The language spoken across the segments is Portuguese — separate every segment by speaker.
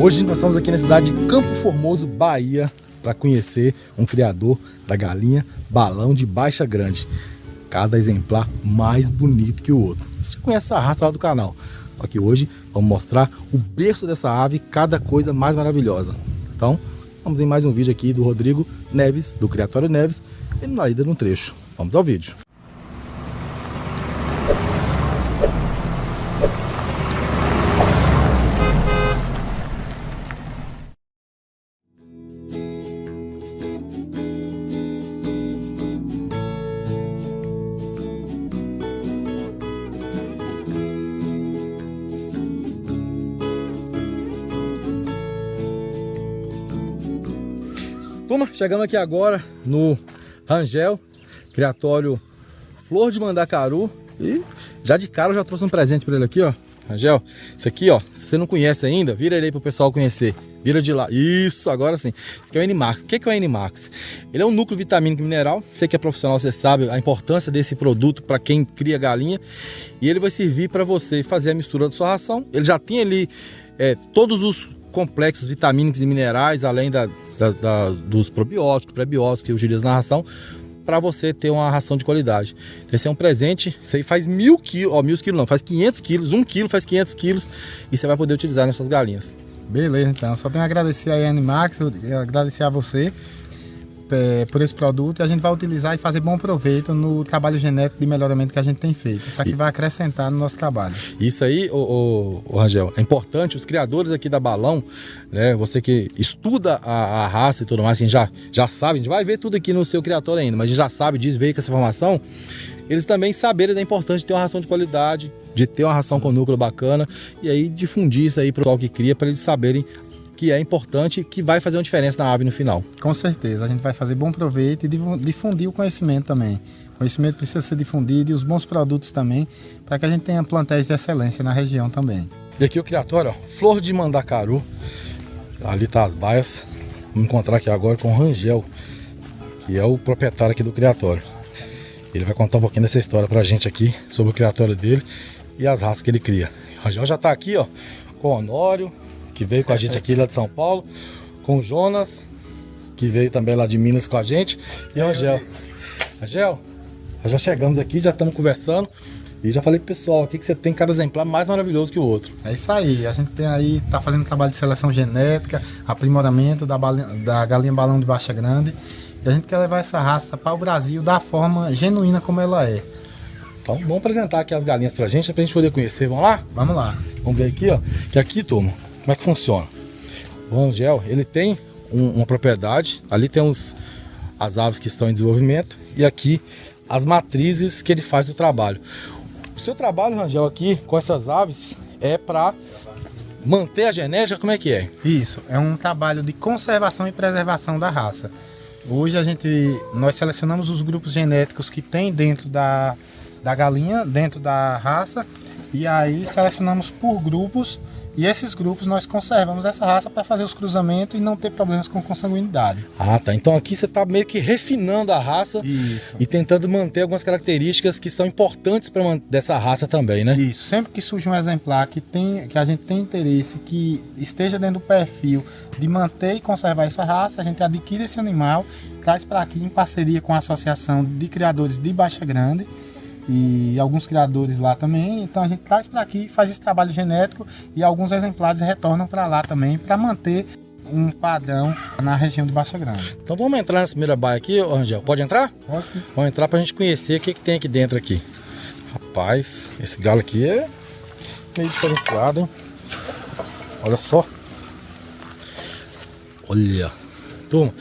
Speaker 1: Hoje nós estamos aqui na cidade de Campo Formoso, Bahia, para conhecer um criador da galinha balão de baixa grande. Cada exemplar mais bonito que o outro. Você conhece essa raça lá do canal. Só que hoje vamos mostrar o berço dessa ave, cada coisa mais maravilhosa. Então, vamos em mais um vídeo aqui do Rodrigo Neves, do Criatório Neves, e na ida no trecho. Vamos ao vídeo. Turma, chegamos aqui agora no Rangel, Criatório Flor de Mandacaru, e já de cara eu já trouxe um presente para ele aqui, ó. Rangel, isso aqui, ó, se você não conhece ainda, vira ele aí pro pessoal conhecer. Vira de lá. Isso, agora sim. Isso aqui é o N-Max. O que é o N-Max? Ele é um núcleo vitamínico mineral. Você que é profissional, você sabe a importância desse produto para quem cria galinha. E ele vai servir para você fazer a mistura da sua ração. Ele já tem ali todos os complexos vitamínicos e minerais, além dos probióticos, prebióticos que utiliza na ração, para você ter uma ração de qualidade. Esse é um presente. Isso aí faz 1000 quilos, ó, 1000 quilos não, faz 500 quilos, 1 quilo faz 500 quilos, e você vai poder utilizar nas suas galinhas.
Speaker 2: Beleza, então, só tenho a agradecer aí a N-Max, agradecer a você por esse produto, e a gente vai utilizar e fazer bom proveito no trabalho genético de melhoramento que a gente tem feito. Isso aqui vai acrescentar no nosso trabalho. Isso aí,
Speaker 1: o Rangel, é importante, os criadores aqui da Balão, né, você que estuda a raça e tudo mais, a gente já sabe, a gente vai ver tudo aqui no seu criatório ainda, mas a gente já sabe disso, veio com essa informação, eles também saberem da importância de ter uma ração de qualidade, de ter uma ração com núcleo bacana, e aí difundir isso aí para o pessoal que cria, para eles saberem que é importante, que vai fazer uma diferença na ave no final.
Speaker 2: Com certeza, a gente vai fazer bom proveito e difundir o conhecimento também. O conhecimento precisa ser difundido e os bons produtos também, para que a gente tenha plantéis de excelência na região também.
Speaker 1: E aqui o criatório, ó, Flor de Mandacaru, ali tá as baias. Vamos encontrar aqui agora com o Rangel, que é o proprietário aqui do criatório. Ele vai contar um pouquinho dessa história pra gente aqui, sobre o criatório dele e as raças que ele cria. O Rangel já tá aqui, ó, com o Honório, que veio com a gente aqui lá de São Paulo, com o Jonas, que veio também lá de Minas com a gente, e o Rangel. Rangel, nós já chegamos aqui, já estamos conversando, e já falei pro pessoal aqui que você tem cada exemplar mais maravilhoso que o outro.
Speaker 2: É isso aí, a gente tem aí, tá fazendo trabalho de seleção genética, aprimoramento da galinha balão de baixa grande, e a gente quer levar essa raça para o Brasil da forma genuína como ela é.
Speaker 1: Então vamos apresentar aqui as galinhas pra gente poder conhecer, vamos lá?
Speaker 2: Vamos lá.
Speaker 1: Vamos ver aqui, ó, que aqui, turma, como é que funciona? O Rangel, ele tem uma propriedade, ali tem as aves que estão em desenvolvimento, e aqui as matrizes que ele faz do trabalho. O seu trabalho, Rangel, aqui com essas aves é para manter a genética, como é que é?
Speaker 2: Isso, é um trabalho de conservação e preservação da raça. Hoje nós selecionamos os grupos genéticos que tem dentro da galinha, dentro da raça, e aí selecionamos por grupos, e esses grupos nós conservamos essa raça para fazer os cruzamentos e não ter problemas com consanguinidade.
Speaker 1: Ah, tá. Então aqui você está meio que refinando a raça.
Speaker 2: Isso.
Speaker 1: E tentando manter algumas características que são importantes dessa raça também, né?
Speaker 2: Isso. Sempre que surge um exemplar que a gente tem interesse, que esteja dentro do perfil de manter e conservar essa raça, a gente adquire esse animal, traz para aqui em parceria com a Associação de Criadores de Baixa Grande, e alguns criadores lá também, então a gente traz para aqui, faz esse trabalho genético e alguns exemplares retornam para lá também, para manter um padrão na região de Baixa Grande.
Speaker 1: Então vamos entrar nessa primeira baia aqui, Rangel, pode entrar?
Speaker 2: Pode.
Speaker 1: Vamos entrar para a gente conhecer o que tem aqui dentro aqui. Rapaz, esse galo aqui é meio diferenciado, hein? Olha só. Olha, turma,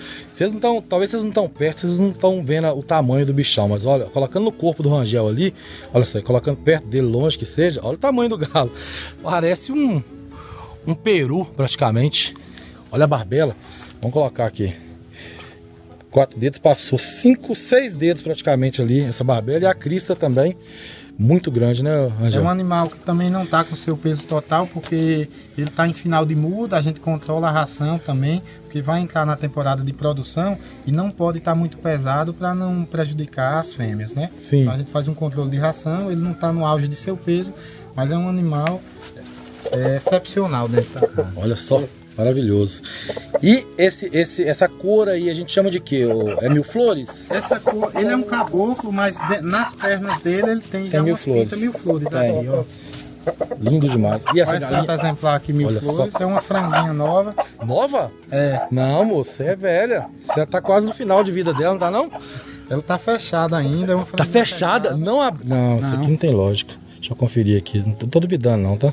Speaker 1: talvez vocês não estão perto, vocês não estão vendo o tamanho do bichão, mas olha, colocando no corpo do Rangel ali, olha só, colocando perto dele, longe que seja, olha o tamanho do galo. Parece um peru praticamente. Olha a barbela. Vamos colocar aqui. 4 dedos, passou 5, 6 dedos praticamente ali, essa barbela, e a crista também. Muito grande, né, Rangel?
Speaker 2: É um animal que também não está com seu peso total, porque ele está em final de muda, a gente controla a ração também, porque vai entrar na temporada de produção e não pode estar muito pesado para não prejudicar as fêmeas, né?
Speaker 1: Sim.
Speaker 2: Então a gente faz um controle de ração, ele não está no auge de seu peso, mas é um animal excepcional dentro da casa.
Speaker 1: Olha só, Maravilhoso. E essa cor aí a gente chama de quê? É mil flores?
Speaker 2: Essa cor, ele é um caboclo, mas nas pernas dele ele tem já
Speaker 1: mil
Speaker 2: umas
Speaker 1: flores.
Speaker 2: 30 mil flores aqui, ó.
Speaker 1: Lindo demais. E essa
Speaker 2: Olha esse
Speaker 1: galinha?
Speaker 2: outro exemplar aqui, mil
Speaker 1: Olha
Speaker 2: flores.
Speaker 1: só.
Speaker 2: É uma franguinha nova.
Speaker 1: Nova?
Speaker 2: É.
Speaker 1: Não, moço, você é velha. Você tá quase no final de vida dela, não tá não?
Speaker 2: Ela tá fechada ainda. É uma
Speaker 1: Tá
Speaker 2: franguinha
Speaker 1: fechada? Não, não, isso
Speaker 2: Não.
Speaker 1: aqui não tem lógica. Deixa eu conferir aqui. Não tô duvidando não, tá?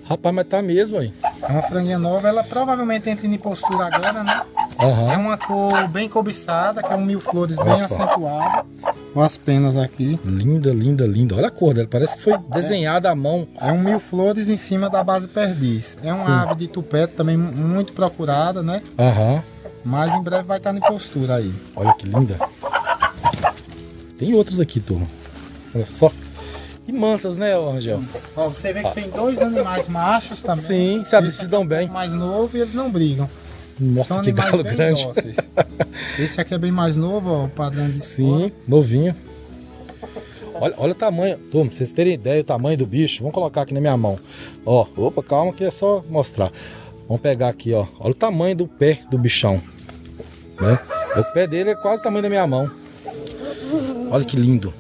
Speaker 1: Rapaz, mas tá mesmo aí.
Speaker 2: É uma franguinha nova. Ela provavelmente entra em postura agora, né? É
Speaker 1: Aham.
Speaker 2: uma cor bem cobiçada, que é um mil flores
Speaker 1: Olha
Speaker 2: bem
Speaker 1: só.
Speaker 2: acentuado. Com as penas aqui.
Speaker 1: Linda, linda, linda. Olha a cor dela. Parece que foi desenhada à mão.
Speaker 2: É um mil flores em cima da base perdiz. É uma
Speaker 1: Sim.
Speaker 2: ave de tupete também muito procurada, né?
Speaker 1: Aham.
Speaker 2: Mas em breve vai estar em postura aí.
Speaker 1: Olha que linda. Tem outros aqui, turma. Olha só. E mansas, né, Angel?
Speaker 2: Ó, você vê que tem dois animais machos também.
Speaker 1: Sim, se dão bem.
Speaker 2: Mais novo e eles não brigam.
Speaker 1: Nossa,
Speaker 2: São
Speaker 1: que
Speaker 2: animais
Speaker 1: galo
Speaker 2: bem
Speaker 1: grande.
Speaker 2: dóceis. Esse aqui é bem mais novo, ó, o padrão de
Speaker 1: Sim, novinho. Olha o tamanho. Turma, pra vocês terem ideia do tamanho do bicho, vamos colocar aqui na minha mão. Ó, opa, calma que é só mostrar. Vamos pegar aqui, ó. Olha o tamanho do pé do bichão. Né? O pé dele é quase o tamanho da minha mão. Olha que lindo.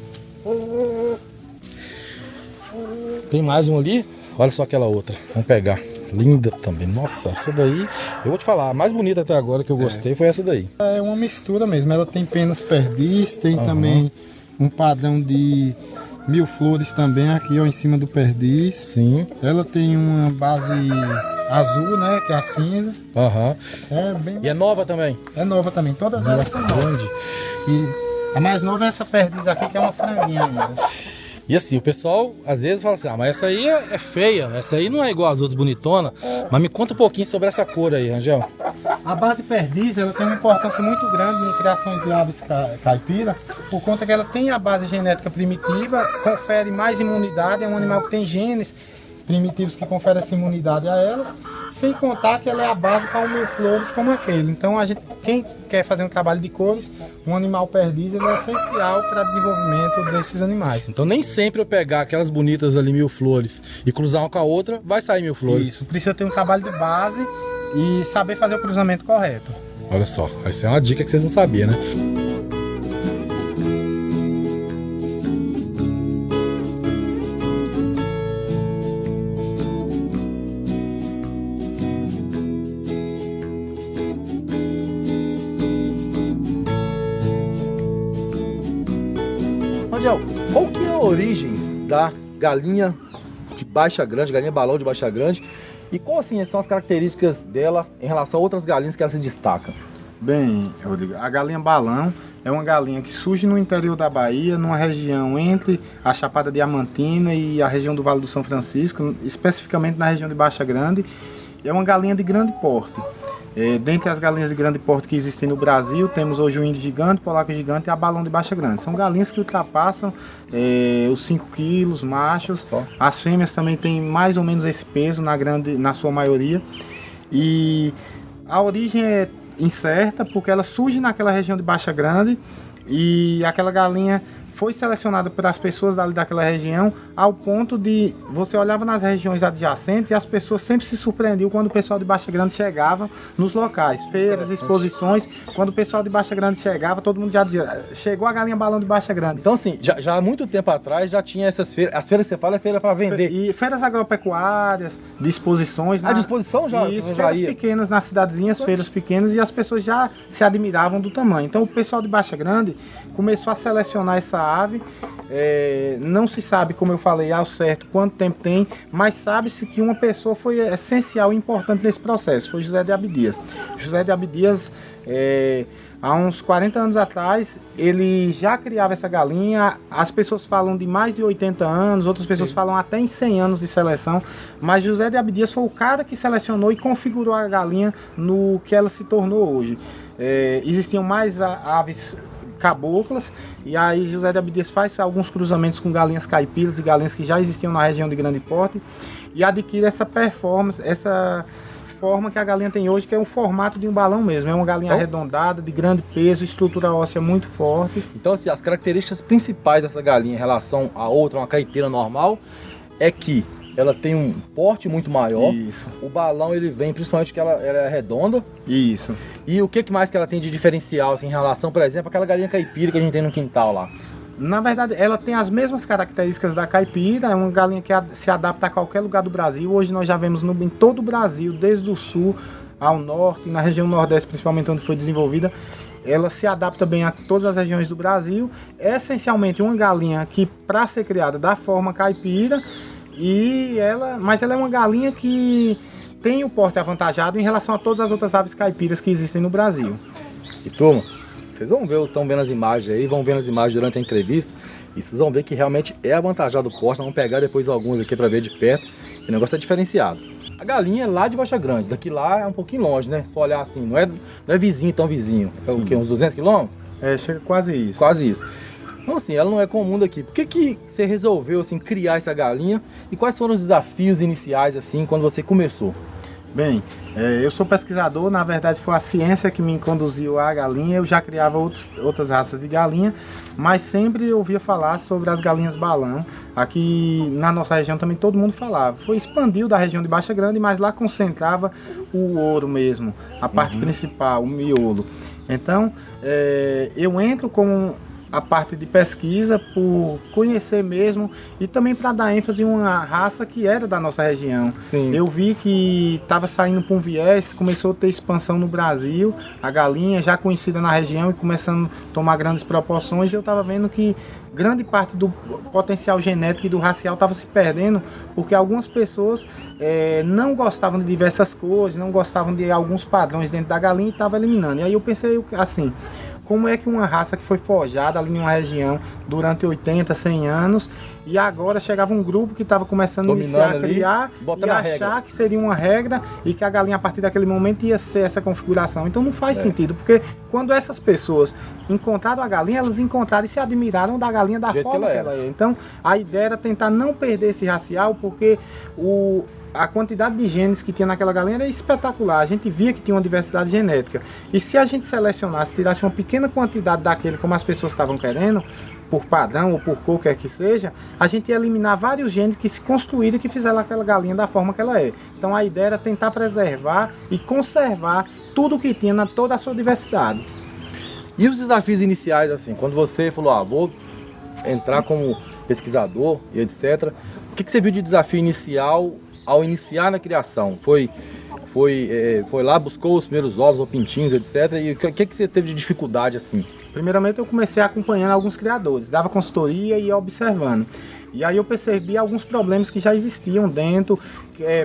Speaker 1: Tem mais um ali. Olha só aquela outra. Vamos pegar. Linda também. Nossa, essa daí, eu vou te falar, a mais bonita até agora que eu gostei foi essa daí.
Speaker 2: É uma mistura mesmo. Ela tem penas perdiz, tem também um padrão de mil flores também aqui, ó, em cima do perdiz.
Speaker 1: Sim.
Speaker 2: Ela tem uma base azul, né, que é a cinza.
Speaker 1: Aham.
Speaker 2: É bem,
Speaker 1: E é nova também.
Speaker 2: é nova também. Todas elas são novas.
Speaker 1: Grande.
Speaker 2: E a mais nova é essa perdiz aqui, que é uma franguinha ainda.
Speaker 1: E assim, o pessoal às vezes fala assim, mas essa aí é feia, essa aí não é igual às outras bonitonas. Mas me conta um pouquinho sobre essa cor aí, Angel.
Speaker 2: A base perdiz, ela tem uma importância muito grande em criações de aves caipira, por conta que ela tem a base genética primitiva, confere mais imunidade, é um animal que tem genes primitivos que conferem essa imunidade a elas, sem contar que ela é a base para um mil flores como aquele. Então, quem quer fazer um trabalho de cores, um animal perdiz ele é essencial para o desenvolvimento desses animais.
Speaker 1: Então nem sempre eu pegar aquelas bonitas ali, mil flores, e cruzar uma com a outra, vai sair mil flores.
Speaker 2: Isso, precisa ter um trabalho de base e saber fazer o cruzamento correto.
Speaker 1: Olha só, essa é uma dica que vocês não sabiam, né? Angel, qual que é a origem da galinha de baixa grande, galinha balão de baixa grande? E qual assim são as características dela em relação a outras galinhas que ela se destaca?
Speaker 2: Bem, Rodrigo, a galinha balão é uma galinha que surge no interior da Bahia, numa região entre a Chapada Diamantina e a região do Vale do São Francisco, especificamente na região de Baixa Grande. É uma galinha de grande porte. Dentre as galinhas de grande porte que existem no Brasil, temos hoje o índio gigante, o polaco gigante e a balão de baixa grande. São galinhas que ultrapassam os 5 quilos, machos. As fêmeas também têm mais ou menos esse peso, na sua maioria. E a origem é incerta, porque ela surge naquela região de baixa grande e aquela galinha foi selecionada pelas pessoas daquela região, ao ponto de você olhava nas regiões adjacentes e as pessoas sempre se surpreendiam quando o pessoal de Baixa Grande chegava nos locais, feiras, exposições. Quando o pessoal de Baixa Grande chegava, todo mundo já dizia, chegou a galinha balão de Baixa Grande.
Speaker 1: Então assim, já há muito tempo atrás já tinha essas feiras. As feiras que você fala é feira para vender.
Speaker 2: E feiras agropecuárias, de exposições.
Speaker 1: À disposição já?
Speaker 2: Isso,
Speaker 1: já
Speaker 2: feiras
Speaker 1: ia.
Speaker 2: pequenas nas cidadezinhas, feiras pequenas, e as pessoas já se admiravam do tamanho. Então o pessoal de Baixa Grande começou a selecionar essa ave. Não se sabe, como eu falei, ao certo quanto tempo tem, mas sabe-se que uma pessoa foi essencial e importante nesse processo, foi José de Abdias. José de Abdias, há uns 40 anos atrás, ele já criava essa galinha. As pessoas falam de mais de 80 anos, outras pessoas falam até em 100 anos de seleção, mas José de Abdias foi o cara que selecionou e configurou a galinha no que ela se tornou hoje. Existiam mais aves caboclas, e aí José de Abdias faz alguns cruzamentos com galinhas caipiras e galinhas que já existiam na região de grande porte e adquire essa performance, essa forma que a galinha tem hoje, que é o formato de um balão mesmo. É uma galinha arredondada, de grande peso, estrutura óssea muito forte.
Speaker 1: Então assim, as características principais dessa galinha em relação a outra, uma caipira normal, é que ela tem um porte muito maior.
Speaker 2: Isso.
Speaker 1: O balão ele vem principalmente que ela é redonda.
Speaker 2: Isso.
Speaker 1: E o que mais que ela tem de diferencial assim, em relação, por exemplo, àquela galinha caipira que a gente tem no quintal lá?
Speaker 2: Na verdade, ela tem as mesmas características da caipira, é uma galinha que se adapta a qualquer lugar do Brasil. Hoje nós já vemos em todo o Brasil, desde o sul ao norte, na região nordeste principalmente onde foi desenvolvida. Ela se adapta bem a todas as regiões do Brasil. É essencialmente uma galinha que, para ser criada da forma caipira, mas ela é uma galinha que tem o porte avantajado em relação a todas as outras aves caipiras que existem no Brasil.
Speaker 1: E turma, vocês estão vendo as imagens aí, vão vendo as imagens durante a entrevista e vocês vão ver que realmente é avantajado o porte. Nós vamos pegar depois alguns aqui para ver de perto. O negócio é diferenciado. A galinha é lá de Baixa Grande, daqui lá é um pouquinho longe, né? Se for olhar assim, não é vizinho, tão vizinho. É o quê? Uns 200 quilômetros?
Speaker 2: É, chega quase isso.
Speaker 1: Quase isso. Então assim, ela não é comum daqui. Por que você resolveu assim, criar essa galinha e quais foram os desafios iniciais assim quando você começou?
Speaker 2: Bem, eu sou pesquisador, na verdade foi a ciência que me conduziu à galinha. Eu já criava outras raças de galinha, mas sempre ouvia falar sobre as galinhas balão. Aqui na nossa região também todo mundo falava. Foi expandiu da região de Baixa Grande, mas lá concentrava o ouro mesmo, a parte principal, o miolo. Então, eu entro com a parte de pesquisa por conhecer mesmo e também para dar ênfase em uma raça que era da nossa região.
Speaker 1: Sim.
Speaker 2: Eu vi que estava saindo para um viés, começou a ter expansão no Brasil, a galinha já conhecida na região e começando a tomar grandes proporções, e eu estava vendo que grande parte do potencial genético e do racial estava se perdendo, porque algumas pessoas não gostavam de diversas cores, não gostavam de alguns padrões dentro da galinha e estavam eliminando. E aí eu pensei assim, como é que uma raça que foi forjada ali em uma região durante 80, 100 anos, e agora chegava um grupo que estava começando a iniciar a criar e achar que seria uma regra e que a galinha a partir daquele momento ia ser essa configuração. Então não faz sentido, porque quando essas pessoas encontraram a galinha, elas encontraram e se admiraram da galinha da forma que ela é. Então a ideia era tentar não perder esse racial, porque a quantidade de genes que tinha naquela galinha era espetacular. A gente via que tinha uma diversidade genética. E se a gente selecionasse, tirasse uma pequena quantidade daquele, como as pessoas estavam querendo, por padrão ou por cor, quer que seja, a gente ia eliminar vários genes que se construíram e que fizeram aquela galinha da forma que ela é. Então a ideia era tentar preservar e conservar tudo que tinha na toda a sua diversidade.
Speaker 1: E os desafios iniciais, assim, quando você falou, vou entrar como pesquisador e etc. O que você viu de desafio inicial ao iniciar na criação? Foi lá, buscou os primeiros ovos ou pintinhos, etc. E o que você teve de dificuldade assim?
Speaker 2: Primeiramente eu comecei acompanhando alguns criadores, dava consultoria e ia observando. E aí eu percebi alguns problemas que já existiam dentro,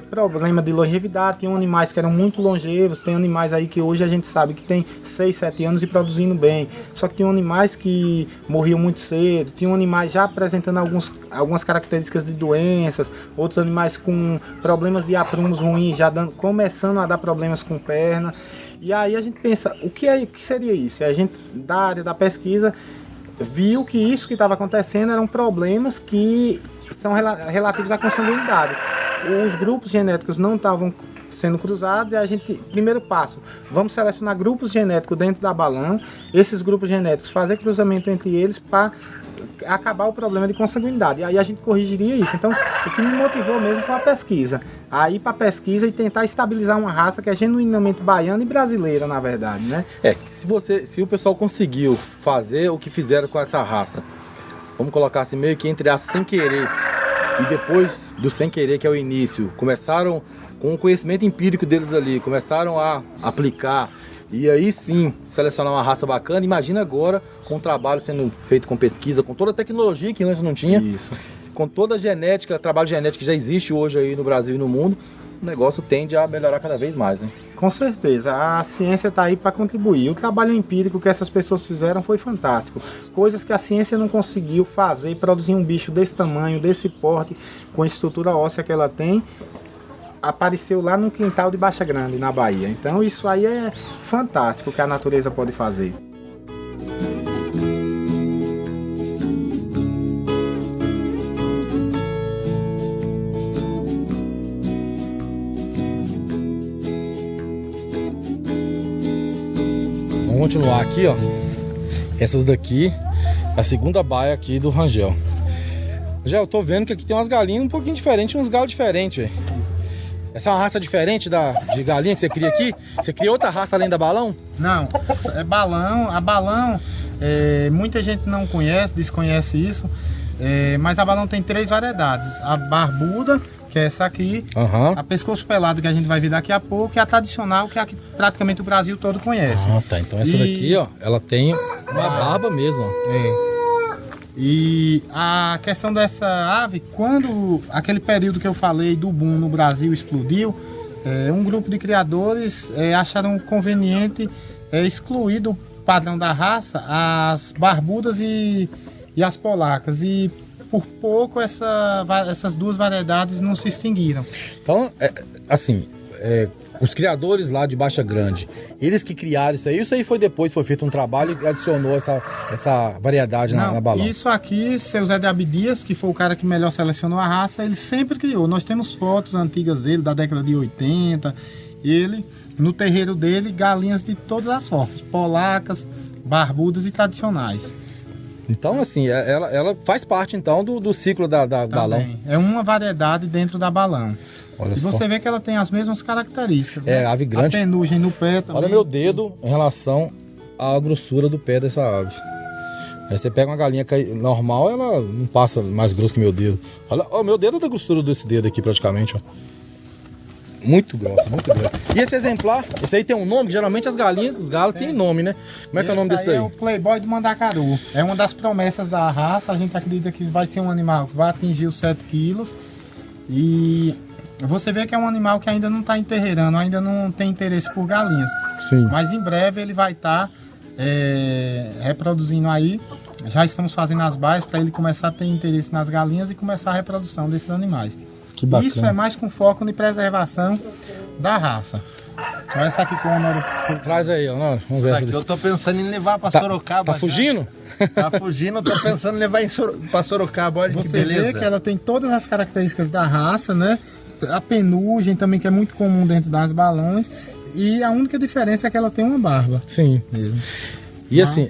Speaker 2: problema de longevidade. Tinham animais que eram muito longevos, tem animais aí que hoje a gente sabe que tem 6, 7 anos e produzindo bem. Só que tinham animais que morriam muito cedo, tinham animais já apresentando algumas características de doenças, outros animais com problemas de aprumos ruins, já começando a dar problemas com perna. E aí a gente pensa, o que seria isso? E a gente, da área da pesquisa, viu que isso que estava acontecendo eram problemas que são relativos à consanguinidade. Os grupos genéticos não estavam sendo cruzados e a gente, primeiro passo, vamos selecionar grupos genéticos dentro da balão, esses grupos genéticos fazer cruzamento entre eles para acabar o problema de consanguinidade. E aí a gente corrigiria isso. Então, o que me motivou mesmo foi a pesquisa. Aí para pesquisa e tentar estabilizar uma raça que é genuinamente baiana e brasileira, na verdade, né?
Speaker 1: Se o pessoal conseguiu fazer o que fizeram com essa raça, vamos colocar assim, meio que entre aspas, sem querer, e depois do sem querer, que é o início, começaram com o conhecimento empírico deles ali, começaram a aplicar, e aí sim, selecionar uma raça bacana. Imagina agora com o trabalho sendo feito com pesquisa, com toda a tecnologia que antes não tinha.
Speaker 2: Isso.
Speaker 1: Com toda a genética, trabalho genético que já existe hoje aí no Brasil e no mundo, o negócio tende a melhorar cada vez mais, né?
Speaker 2: Com certeza, a ciência está aí para contribuir. O trabalho empírico que essas pessoas fizeram foi fantástico. Coisas que a ciência não conseguiu fazer, produzir um bicho desse tamanho, desse porte, com a estrutura óssea que ela tem, apareceu lá no quintal de Baixa Grande, na Bahia. Então isso aí é fantástico que a natureza pode fazer.
Speaker 1: Vamos continuar aqui, ó. Essas daqui é a segunda baia aqui do Rangel. Já eu tô vendo que aqui tem umas galinhas um pouquinho diferentes, uns galos diferentes, velho. Essa é uma raça diferente de galinha que você cria aqui? Você cria outra raça além da balão?
Speaker 2: Não, é balão. A balão, muita gente não conhece, desconhece isso, mas a balão tem 3 variedades. A barbuda, que é essa aqui, a pescoço pelado, que a gente vai ver daqui a pouco, e a tradicional, que é a que praticamente o Brasil todo conhece.
Speaker 1: Ah, tá. Então essa daqui, ó, ela tem uma barba mesmo, ó.
Speaker 2: E a questão dessa ave, quando aquele período que eu falei do boom no Brasil explodiu, um grupo de criadores acharam conveniente excluir do padrão da raça as barbudas e as polacas. E por pouco essas 2 variedades não se extinguiram.
Speaker 1: Então, os criadores lá de Baixa Grande, eles que criaram isso aí foi depois, foi feito um trabalho e adicionou essa variedade na balão.
Speaker 2: Isso aqui, seu Zé de Abdias, que foi o cara que melhor selecionou a raça, ele sempre criou. Nós temos fotos antigas dele, da década de 80, ele, no terreiro dele, galinhas de todas as formas, polacas, barbudas e tradicionais.
Speaker 1: Então, assim, ela faz parte, então, do ciclo da balão.
Speaker 2: É uma variedade dentro da balão.
Speaker 1: Olha
Speaker 2: e
Speaker 1: só.
Speaker 2: você vê que ela tem as mesmas características.
Speaker 1: É,
Speaker 2: né?
Speaker 1: ave grande.
Speaker 2: A penugem no pé também.
Speaker 1: Olha meu dedo em relação à grossura do pé dessa ave. Aí você pega uma galinha normal, ela não passa mais grosso que meu dedo. Olha, o meu dedo é da grossura desse dedo aqui, praticamente, ó. Muito grossa, muito grossa. E esse exemplar, esse aí tem um nome, que geralmente as galinhas, os galos têm nome, né? Como é que é o nome desse daí?
Speaker 2: É o Playboy do Mandacaru. É uma das promessas da raça. A gente acredita que vai ser um animal que vai atingir os 7 quilos. E você vê que é um animal que ainda não está enterreirando, ainda não tem interesse por galinhas.
Speaker 1: Sim.
Speaker 2: Mas em breve ele vai estar reproduzindo aí. Já estamos fazendo as baias para ele começar a ter interesse nas galinhas e começar a reprodução desses animais.
Speaker 1: Que bacana.
Speaker 2: Isso é mais com foco em preservação da raça. Olha essa aqui com o Honório.
Speaker 1: Traz aí, Honório. Vamos ver essa
Speaker 3: Eu tô pensando em levar para
Speaker 1: Tá-
Speaker 3: Sorocaba.
Speaker 1: Tá fugindo?
Speaker 3: Tá fugindo, eu tô pensando em levar para Sorocaba. Olha que
Speaker 2: Você
Speaker 3: beleza.
Speaker 2: vê que ela tem todas as características da raça, né? A penugem também, que é muito comum dentro das balões. E a única diferença é que ela tem uma barba.
Speaker 1: Sim.
Speaker 2: Mesmo.
Speaker 1: E assim,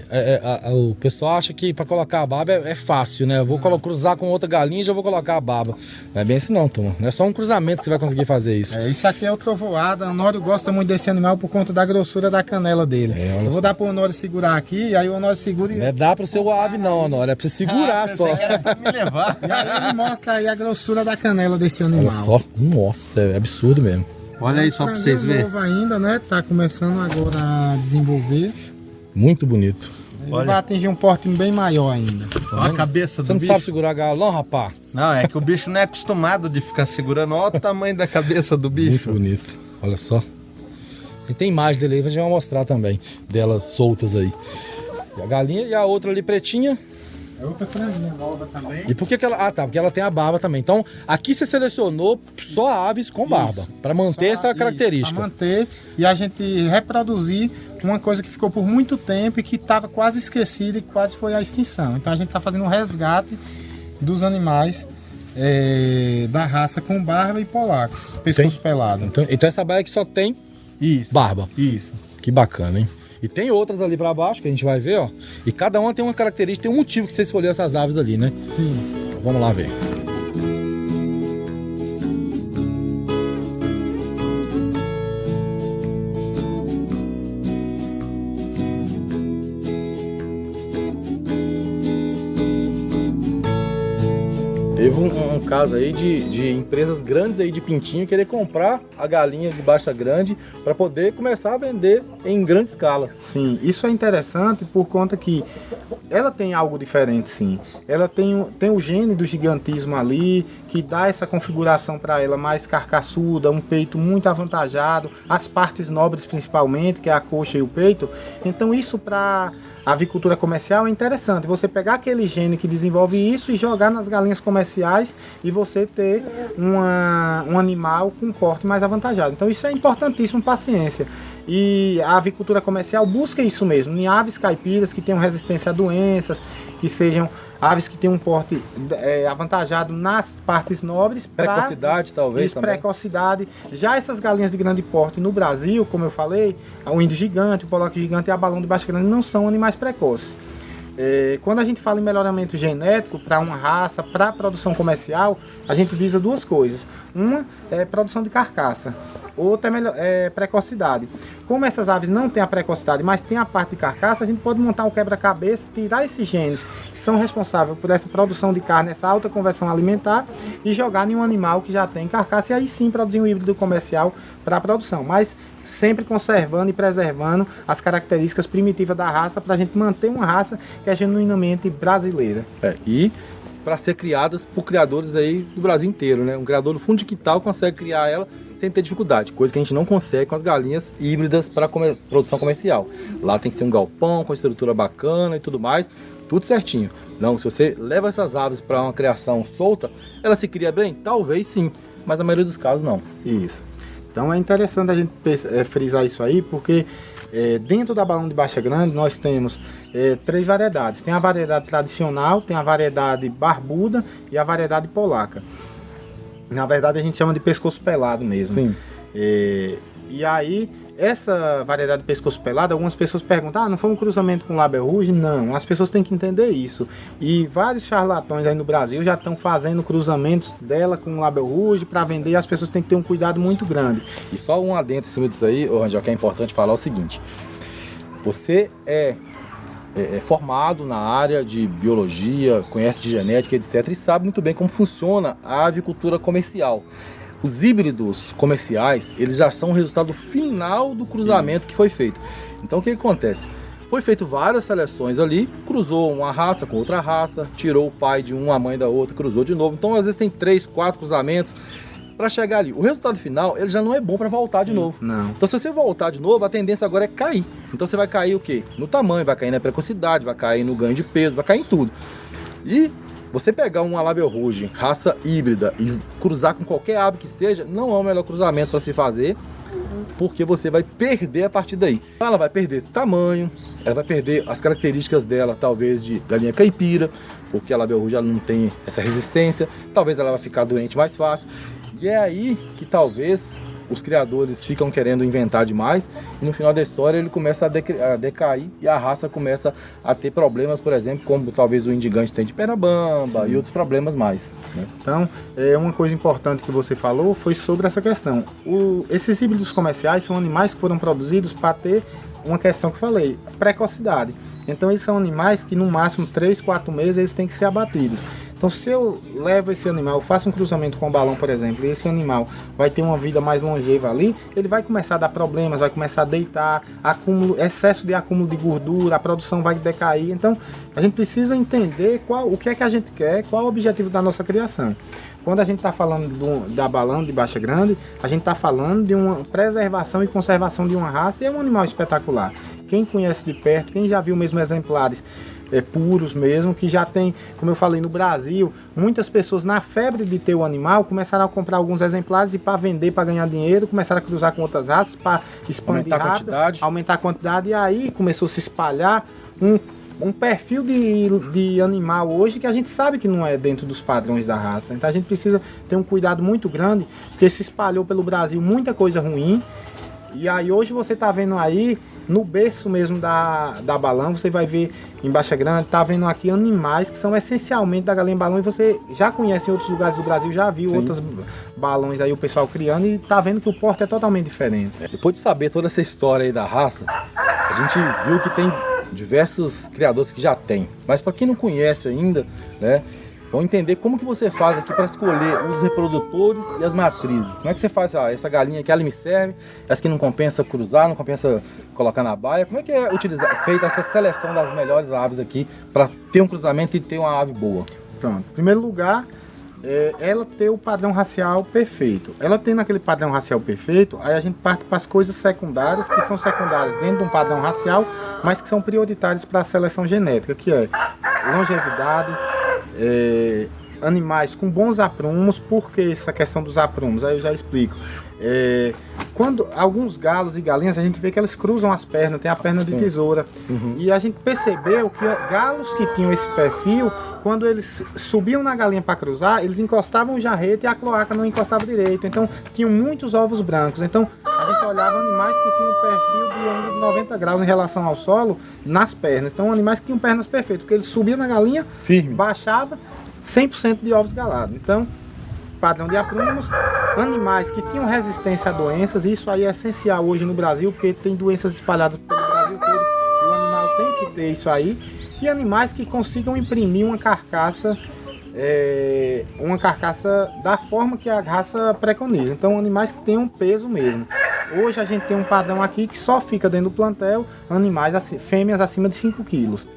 Speaker 1: o pessoal acha que para colocar a barba é fácil, né? Eu vou cruzar com outra galinha e já vou colocar a barba. Não é bem assim não, turma. Não é só um cruzamento que você vai conseguir fazer isso.
Speaker 2: Isso aqui é o trovoada. O Honório gosta muito desse animal por conta da grossura da canela dele. Eu vou dar pro Honório segurar aqui, e aí o Honório segura e...
Speaker 1: Não é dar pro seu ave não, Honório. É pra você segurar só.
Speaker 3: Me levar.
Speaker 2: E aí ele mostra aí a grossura da canela desse animal.
Speaker 1: Olha só. Nossa, é absurdo mesmo.
Speaker 3: Olha aí só para vocês verem.
Speaker 2: novo ainda, né? Tá começando agora a desenvolver.
Speaker 1: Muito bonito.
Speaker 2: Ele
Speaker 3: Olha.
Speaker 2: vai atingir um porte bem maior ainda.
Speaker 3: Olha a cabeça
Speaker 1: Você
Speaker 3: do
Speaker 1: não
Speaker 3: bicho.
Speaker 1: sabe segurar galão, rapá?
Speaker 3: Não, é que o bicho não é acostumado de ficar segurando. Olha o tamanho da cabeça do
Speaker 1: Muito
Speaker 3: bicho.
Speaker 1: bonito. Olha só. E tem imagem dele aí, a gente vai mostrar também. Delas soltas aí. E a galinha e a outra ali pretinha.
Speaker 2: É outra franjinha nova também.
Speaker 1: E por que ela... Ah, tá. Porque ela tem a barba também. Então, aqui você selecionou só aves com barba. Para manter essa característica.
Speaker 2: Para manter e a gente reproduzir uma coisa que ficou por muito tempo e que estava quase esquecida e quase foi à extinção. Então a gente está fazendo um resgate dos animais da raça com barba e polaco. Pescoço pelado.
Speaker 1: Então essa baia aqui só tem
Speaker 2: Isso.
Speaker 1: barba.
Speaker 2: Isso.
Speaker 1: Que bacana, hein? E tem outras ali pra baixo que a gente vai ver, ó. E cada uma tem uma característica, tem um motivo que você escolheu essas aves ali, né?
Speaker 2: Sim.
Speaker 1: Então, vamos lá ver. Teve um caso aí de empresas grandes aí de pintinho querer comprar a galinha de Baixa Grande para poder começar a vender em grande escala.
Speaker 2: Sim, isso é interessante por conta que ela tem algo diferente, sim. Ela tem o gene do gigantismo ali, que dá essa configuração para ela mais carcaçuda, um peito muito avantajado, as partes nobres principalmente, que é a coxa e o peito. Então isso para a avicultura comercial é interessante. Você pegar aquele gene que desenvolve isso e jogar nas galinhas comerciais e você ter um animal com porte mais avantajado. Então isso é importantíssimo para a ciência. E a avicultura comercial busca isso mesmo, em aves caipiras que tenham resistência a doenças, que sejam aves que tenham um porte avantajado nas partes nobres.
Speaker 1: Precocidade, talvez,
Speaker 2: isso,
Speaker 1: também.
Speaker 2: precocidade. Já essas galinhas de grande porte no Brasil, como eu falei, o índio gigante, o polaco gigante e a balão de baixa grande não são animais precoces. Quando a gente fala em melhoramento genético para uma raça, para produção comercial, a gente visa duas coisas. Uma é produção de carcaça, outra é precocidade. Como essas aves não têm a precocidade, mas tem a parte de carcaça, a gente pode montar um quebra-cabeça, tirar esses genes que são responsáveis por essa produção de carne, essa alta conversão alimentar, e jogar em um animal que já tem carcaça, e aí sim produzir um híbrido comercial para a produção. Mas sempre conservando e preservando as características primitivas da raça, para a gente manter uma raça que é genuinamente brasileira.
Speaker 1: E para ser criadas por criadores aí do Brasil inteiro, né? Um criador do fundo de quintal consegue criar ela sem ter dificuldade, coisa que a gente não consegue com as galinhas híbridas para produção comercial. Lá tem que ser um galpão com estrutura bacana e tudo mais, tudo certinho. Não, se você leva essas aves para uma criação solta, ela se cria bem? Talvez sim, mas na maioria dos casos não.
Speaker 2: Isso. Então é interessante a gente frisar isso aí, porque dentro da balão de baixa grande nós temos 3 variedades. Tem a variedade tradicional, tem a variedade barbuda e a variedade polaca. Na verdade a gente chama de pescoço pelado mesmo.
Speaker 1: Sim.
Speaker 2: E aí, essa variedade de pescoço pelado, algumas pessoas perguntam, não foi um cruzamento com Label Rouge? Não, as pessoas têm que entender isso. E vários charlatões aí no Brasil já estão fazendo cruzamentos dela com Label Rouge para vender, e as pessoas têm que ter um cuidado muito grande.
Speaker 1: E só um adendo em cima disso aí, Rangel, que é importante falar o seguinte: você é formado na área de biologia, conhece de genética, etc, e sabe muito bem como funciona a avicultura comercial. Os híbridos comerciais, eles já são o resultado final do cruzamento que foi feito. Então o que acontece? Foi feito várias seleções ali, cruzou uma raça com outra raça, tirou o pai de uma, a mãe da outra, cruzou de novo. Então às vezes tem 3, 4 cruzamentos para chegar ali. O resultado final, ele já não é bom para voltar de novo.
Speaker 2: Não.
Speaker 1: Então se você voltar de novo, a tendência agora é cair. Então você vai cair o quê? No tamanho, vai cair na precocidade, vai cair no ganho de peso, vai cair em tudo. E você pegar uma Label Rouge, raça híbrida, e cruzar com qualquer ave que seja, não é o melhor cruzamento para se fazer, porque você vai perder a partir daí. Ela vai perder tamanho, ela vai perder as características dela, talvez de galinha caipira, porque a Label Rouge ela não tem essa resistência, talvez ela vai ficar doente mais fácil. E é aí que talvez os criadores ficam querendo inventar demais e no final da história ele começa a decair e a raça começa a ter problemas, por exemplo, como talvez o indigante tem de perna bamba. Sim. E outros problemas mais, né?
Speaker 2: Então, uma coisa importante que você falou foi sobre essa questão. Esses híbridos comerciais são animais que foram produzidos para ter uma questão que eu falei, precocidade. Então eles são animais que no máximo 3, 4 meses eles têm que ser abatidos. Então se eu levo esse animal, faço um cruzamento com o balão, por exemplo, e esse animal vai ter uma vida mais longeva ali, ele vai começar a dar problemas, vai começar a deitar, excesso de acúmulo de gordura, a produção vai decair. Então a gente precisa entender o que é que a gente quer, qual é o objetivo da nossa criação. Quando a gente está falando da balão de baixa grande, a gente está falando de uma preservação e conservação de uma raça, e é um animal espetacular. Quem conhece de perto, quem já viu mesmo exemplares puros mesmo, que já tem, como eu falei, no Brasil, muitas pessoas na febre de ter o animal começaram a comprar alguns exemplares e para vender, para ganhar dinheiro, começaram a cruzar com outras raças para expandir rápido, aumentar a quantidade, e aí começou a se espalhar um perfil de animal hoje que a gente sabe que não é dentro dos padrões da raça. Então a gente precisa ter um cuidado muito grande, porque se espalhou pelo Brasil muita coisa ruim, e aí hoje você está vendo aí no berço mesmo da balão, você vai ver em Baixa Grande, tá vendo aqui animais que são essencialmente da galinha balão, e você já conhece em outros lugares do Brasil, já viu outros balões aí o pessoal criando, e tá vendo que o porte é totalmente diferente.
Speaker 1: Depois de saber toda essa história aí da raça, a gente viu que tem diversos criadores que já tem, mas para quem não conhece ainda, né, vão entender como que você faz aqui para escolher os reprodutores e as matrizes. Como é que você faz? Essa galinha aqui, ela me serve, essa que não compensa cruzar, não compensa colocar na baia. Como é que é feita essa seleção das melhores aves aqui para ter um cruzamento e ter uma ave boa?
Speaker 2: Pronto, em primeiro lugar, ela ter o padrão racial perfeito. Ela tendo aquele padrão racial perfeito, aí a gente parte para as coisas secundárias, que são secundárias dentro de um padrão racial, mas que são prioritárias para a seleção genética, que é longevidade, animais com bons aprumos. Por que essa questão dos aprumos? Aí eu já explico. quando alguns galos e galinhas, a gente vê que eles cruzam as pernas, tem a perna de tesoura. E a gente percebeu que galos que tinham esse perfil, quando eles subiam na galinha para cruzar, eles encostavam o jarrete e a cloaca não encostava direito. Então, tinham muitos ovos brancos. Então, a gente olhava animais que tinham um perfil de ângulo de 90 graus em relação ao solo nas pernas. Então, animais que tinham pernas perfeitas, porque eles subiam na galinha,
Speaker 1: Firme.
Speaker 2: baixava 100% de ovos galados. Então, padrão de aprumos, animais que tinham resistência a doenças, isso aí é essencial hoje no Brasil, porque tem doenças espalhadas pelo Brasil todo, e o animal tem que ter isso aí, e animais que consigam imprimir uma carcaça da forma que a raça preconiza. Então, animais que tenham peso mesmo. Hoje a gente tem um padrão aqui que só fica dentro do plantel animais, fêmeas acima de 5 quilos.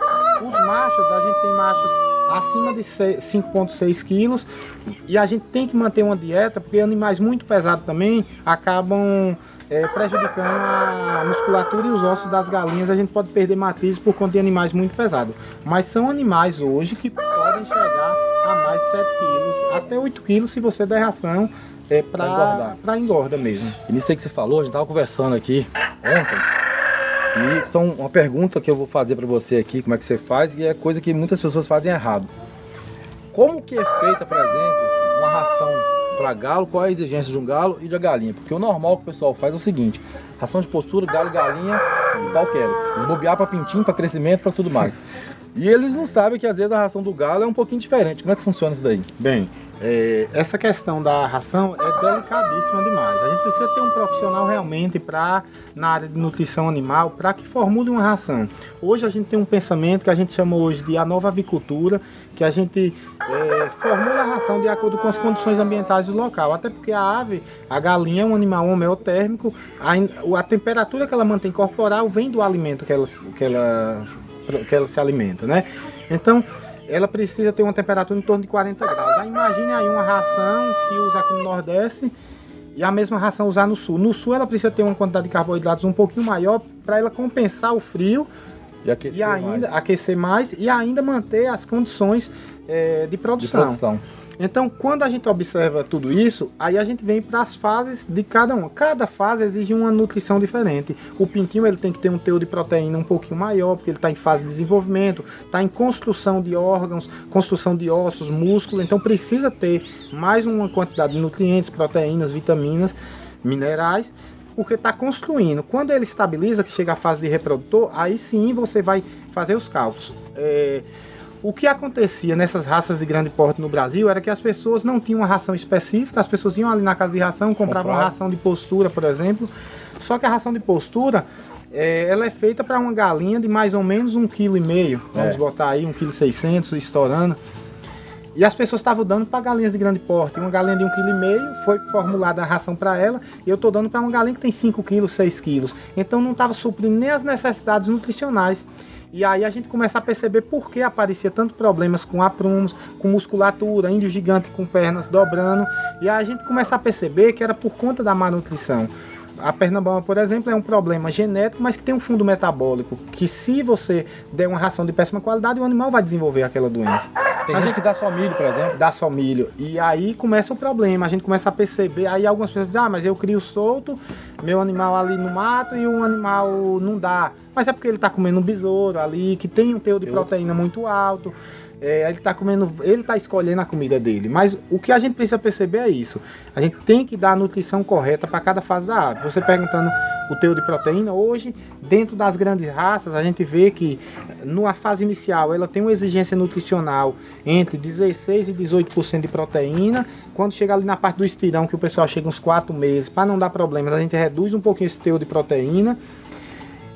Speaker 2: Os machos, a gente tem machos acima de 5,6 quilos, e a gente tem que manter uma dieta, porque animais muito pesados também acabam prejudicando a musculatura e os ossos das galinhas. A gente pode perder matrizes por conta de animais muito pesados, mas são animais hoje que podem chegar a mais de 7 quilos, até 8 quilos se você der ração para engorda mesmo.
Speaker 1: E nisso aí que você falou, a gente estava conversando aqui ontem, e são uma pergunta que eu vou fazer para você aqui, como é que você faz, e é coisa que muitas pessoas fazem errado. Como que é feita, por exemplo, uma ração para galo, qual é a exigência de um galo e de uma galinha? Porque o normal que o pessoal faz é o seguinte: ração de postura, galo e galinha, qualquer. Desbobear para pintinho, para crescimento, para tudo mais. E eles não sabem que às vezes a ração do galo é um pouquinho diferente. Como é que funciona isso daí?
Speaker 2: Bem, essa questão da ração é delicadíssima demais. A gente precisa ter um profissional realmente na área de nutrição animal para que formule uma ração. Hoje a gente tem um pensamento que a gente chama hoje de a nova avicultura, que a gente formula a ração de acordo com as condições ambientais do local. Até porque a ave, a galinha é um animal homeotérmico, a temperatura que ela mantém corporal vem do alimento que ela se alimenta, né? Então, ela precisa ter uma temperatura em torno de 40 graus. Aí imagine aí uma ração que usa aqui no Nordeste e a mesma ração usar no Sul. No Sul ela precisa ter uma quantidade de carboidratos um pouquinho maior para ela compensar o frio e ainda aquecer mais e ainda manter as condições de produção. Então, quando a gente observa tudo isso, aí a gente vem para as fases de cada uma. Cada fase exige uma nutrição diferente. O pintinho ele tem que ter um teor de proteína um pouquinho maior, porque ele está em fase de desenvolvimento, está em construção de órgãos, construção de ossos, músculo. Então, precisa ter mais uma quantidade de nutrientes, proteínas, vitaminas, minerais, porque está construindo. Quando ele estabiliza, que chega à fase de reprodutor, aí sim você vai fazer os cálculos. O que acontecia nessas raças de grande porte no Brasil era que as pessoas não tinham uma ração específica, as pessoas iam ali na casa de ração, compravam uma ração de postura, por exemplo. Só que a ração de postura, ela é feita para uma galinha de mais ou menos 1,5 kg, vamos botar aí 1,6 kg estourando. E as pessoas estavam dando para galinhas de grande porte. Uma galinha de 1,5 kg foi formulada a ração para ela, e eu estou dando para uma galinha que tem 5 kg, 6 kg. Então não estava suprindo nem as necessidades nutricionais. E aí a gente começa a perceber por que aparecia tanto problemas com aprumos, com musculatura, índio gigante com pernas dobrando. E aí a gente começa a perceber que era por conta da má nutrição. A pernambama, por exemplo, é um problema genético, mas que tem um fundo metabólico, que se você der uma ração de péssima qualidade, o animal vai desenvolver aquela doença.
Speaker 1: Tem gente que dá só milho, por exemplo.
Speaker 2: Dá só milho. E aí começa o problema, a gente começa a perceber, aí algumas pessoas dizem, mas eu crio solto, meu animal ali no mato e um animal não dá. Mas é porque ele está comendo um besouro ali, que tem um teor de proteína muito alto. Ele está escolhendo a comida dele. Mas o que a gente precisa perceber é isso. A gente tem que dar a nutrição correta para cada fase da ave. Você perguntando o teor de proteína, hoje, dentro das grandes raças, a gente vê que na fase inicial ela tem uma exigência nutricional entre 16% e 18% de proteína. Quando chega ali na parte do estirão, que o pessoal chega uns 4 meses, para não dar problemas, a gente reduz um pouquinho esse teor de proteína.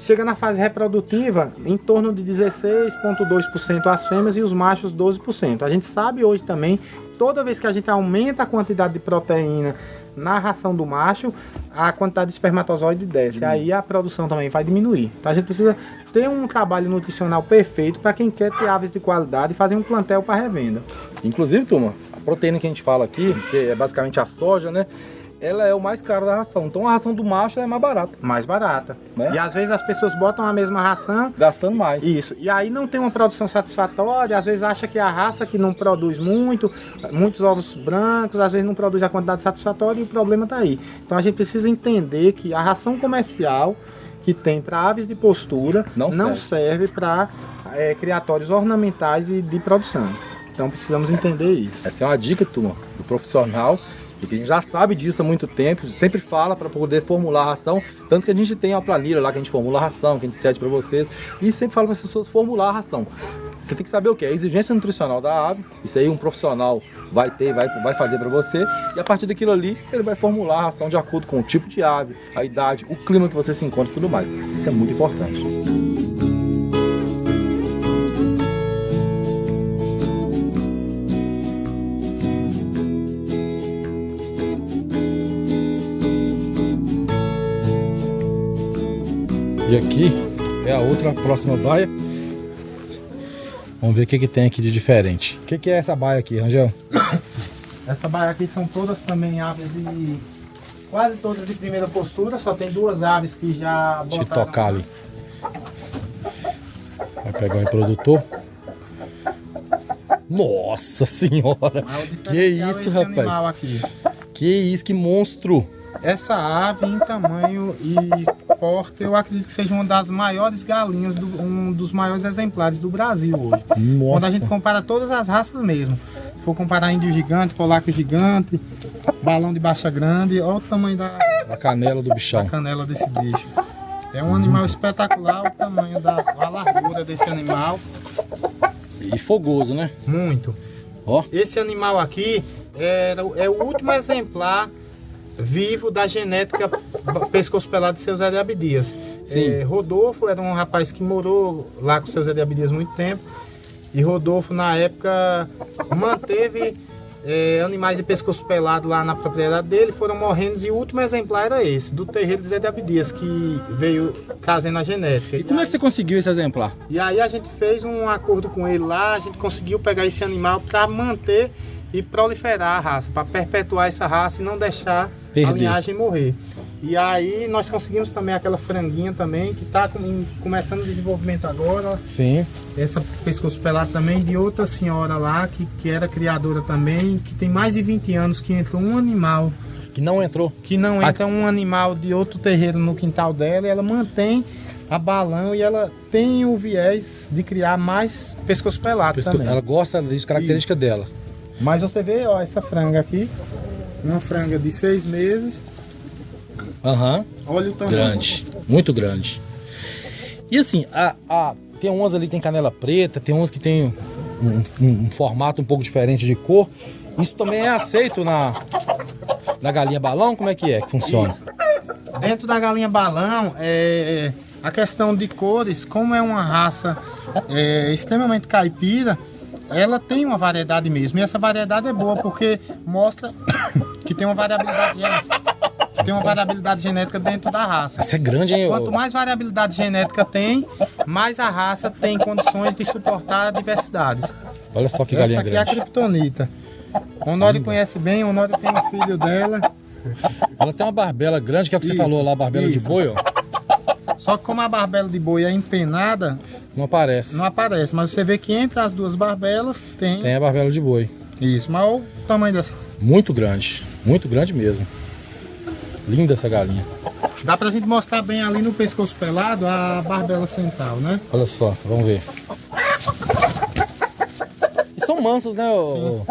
Speaker 2: Chega na fase reprodutiva, em torno de 16,2% as fêmeas e os machos 12%. A gente sabe hoje também, toda vez que a gente aumenta a quantidade de proteína na ração do macho, a quantidade de espermatozoide desce. Aí a produção também vai diminuir. Então a gente precisa ter um trabalho nutricional perfeito para quem quer ter aves de qualidade e fazer um plantel para revenda.
Speaker 1: Inclusive, turma, a proteína que a gente fala aqui, que é basicamente a soja, né? ela é o mais caro da ração. Então a ração do macho é mais barata,
Speaker 2: Mais barata.
Speaker 1: né?
Speaker 2: E às vezes as pessoas botam a mesma ração.
Speaker 1: Gastando mais.
Speaker 2: Isso. E aí não tem uma produção satisfatória, às vezes acha que é a raça que não produz muitos ovos brancos, às vezes não produz a quantidade satisfatória e o problema está aí. Então a gente precisa entender que a ração comercial que tem para aves de postura não serve para criatórios ornamentais e de produção. Então precisamos entender isso.
Speaker 1: Essa é uma dica, turma, do profissional, e que a gente já sabe disso há muito tempo, sempre fala para poder formular a ração, tanto que a gente tem uma planilha lá que a gente formula a ração, que a gente cede para vocês, e sempre fala para as pessoas formular a ração. Você tem que saber o que é a exigência nutricional da ave, isso aí um profissional vai fazer para você, e a partir daquilo ali ele vai formular a ração de acordo com o tipo de ave, a idade, o clima que você se encontra e tudo mais. Isso é muito importante. E aqui é a outra próxima baia. Vamos ver o que tem aqui de diferente. O que é essa baia aqui, Rangel?
Speaker 2: Essa baia aqui são todas também aves de... quase todas de primeira postura, só tem 2 aves que já botaram...
Speaker 1: Deixa eu tocar ali. Vai pegar o reprodutor. Nossa senhora! Que isso, rapaz?
Speaker 2: Aqui.
Speaker 1: Que isso, que monstro!
Speaker 2: Essa ave em tamanho e porte, eu acredito que seja uma das maiores galinhas, um dos maiores exemplares do Brasil hoje.
Speaker 1: Nossa.
Speaker 2: Quando a gente compara todas as raças mesmo. Se for comparar índio gigante, polaco gigante, balão de baixa grande, olha o tamanho da
Speaker 1: canela do bichão.
Speaker 2: canela desse bicho. É um animal espetacular, o tamanho a largura desse animal.
Speaker 1: E fogoso, né?
Speaker 2: Muito.
Speaker 1: Ó.
Speaker 2: Esse animal aqui é o último exemplar vivo da genética pescoço pelado de seu Zé de Abdias. Rodolfo era um rapaz que morou lá com o seu Zé de Abdias muito tempo. E Rodolfo, na época, manteve animais de pescoço pelado lá na propriedade dele, foram morrendo, e o último exemplar era esse, do terreiro de Zé de Abdias, que veio trazendo a genética.
Speaker 1: E como é que você conseguiu esse exemplar?
Speaker 2: E aí a gente fez um acordo com ele lá, a gente conseguiu pegar esse animal para manter e proliferar a raça, para perpetuar essa raça e não deixar a linhagem morrer. E aí nós conseguimos também aquela franguinha também, que está começando o desenvolvimento agora.
Speaker 1: Sim.
Speaker 2: Essa pescoço pelado também, de outra senhora lá, que era criadora também, que tem mais de 20 anos, que entrou um animal.
Speaker 1: Que não entrou?
Speaker 2: Que não entra um animal de outro terreiro no quintal dela, e ela mantém a balão e ela tem o viés de criar mais pescoço pelado também.
Speaker 1: Ela gosta das características dela.
Speaker 2: Mas você vê, ó, essa franga aqui, uma franga de 6 meses.
Speaker 1: Aham.
Speaker 2: Olha o tamanho.
Speaker 1: Grande, muito grande. E assim, tem umas ali que tem canela preta, tem umas que tem um formato um pouco diferente de cor. Isso também é aceito na galinha balão? Como é que funciona?
Speaker 2: Isso. Dentro da galinha balão, a questão de cores, como é uma raça extremamente caipira, ela tem uma variedade mesmo. E essa variedade é boa porque mostra que tem uma variabilidade genética dentro da raça.
Speaker 1: Essa é grande, hein?
Speaker 2: Quanto mais variabilidade genética tem, mais a raça tem condições de suportar diversidades.
Speaker 1: Olha só que galinha grande.
Speaker 2: Essa aqui é a Kryptonita. O Honório conhece bem, o Honório tem um filho dela.
Speaker 1: Ela tem uma barbela grande, que é o que você falou lá, a barbela de boi, ó.
Speaker 2: Só que como a barbela de boi é empenada,
Speaker 1: não aparece.
Speaker 2: Não aparece, mas você vê que entre as duas barbelas tem
Speaker 1: a barbela de boi.
Speaker 2: Isso, mas olha o tamanho dessa.
Speaker 1: Muito grande mesmo. Linda essa galinha.
Speaker 2: Dá pra gente mostrar bem ali no pescoço pelado a barbela central, né?
Speaker 1: Olha só, vamos ver. E são mansas, né?
Speaker 2: Ó.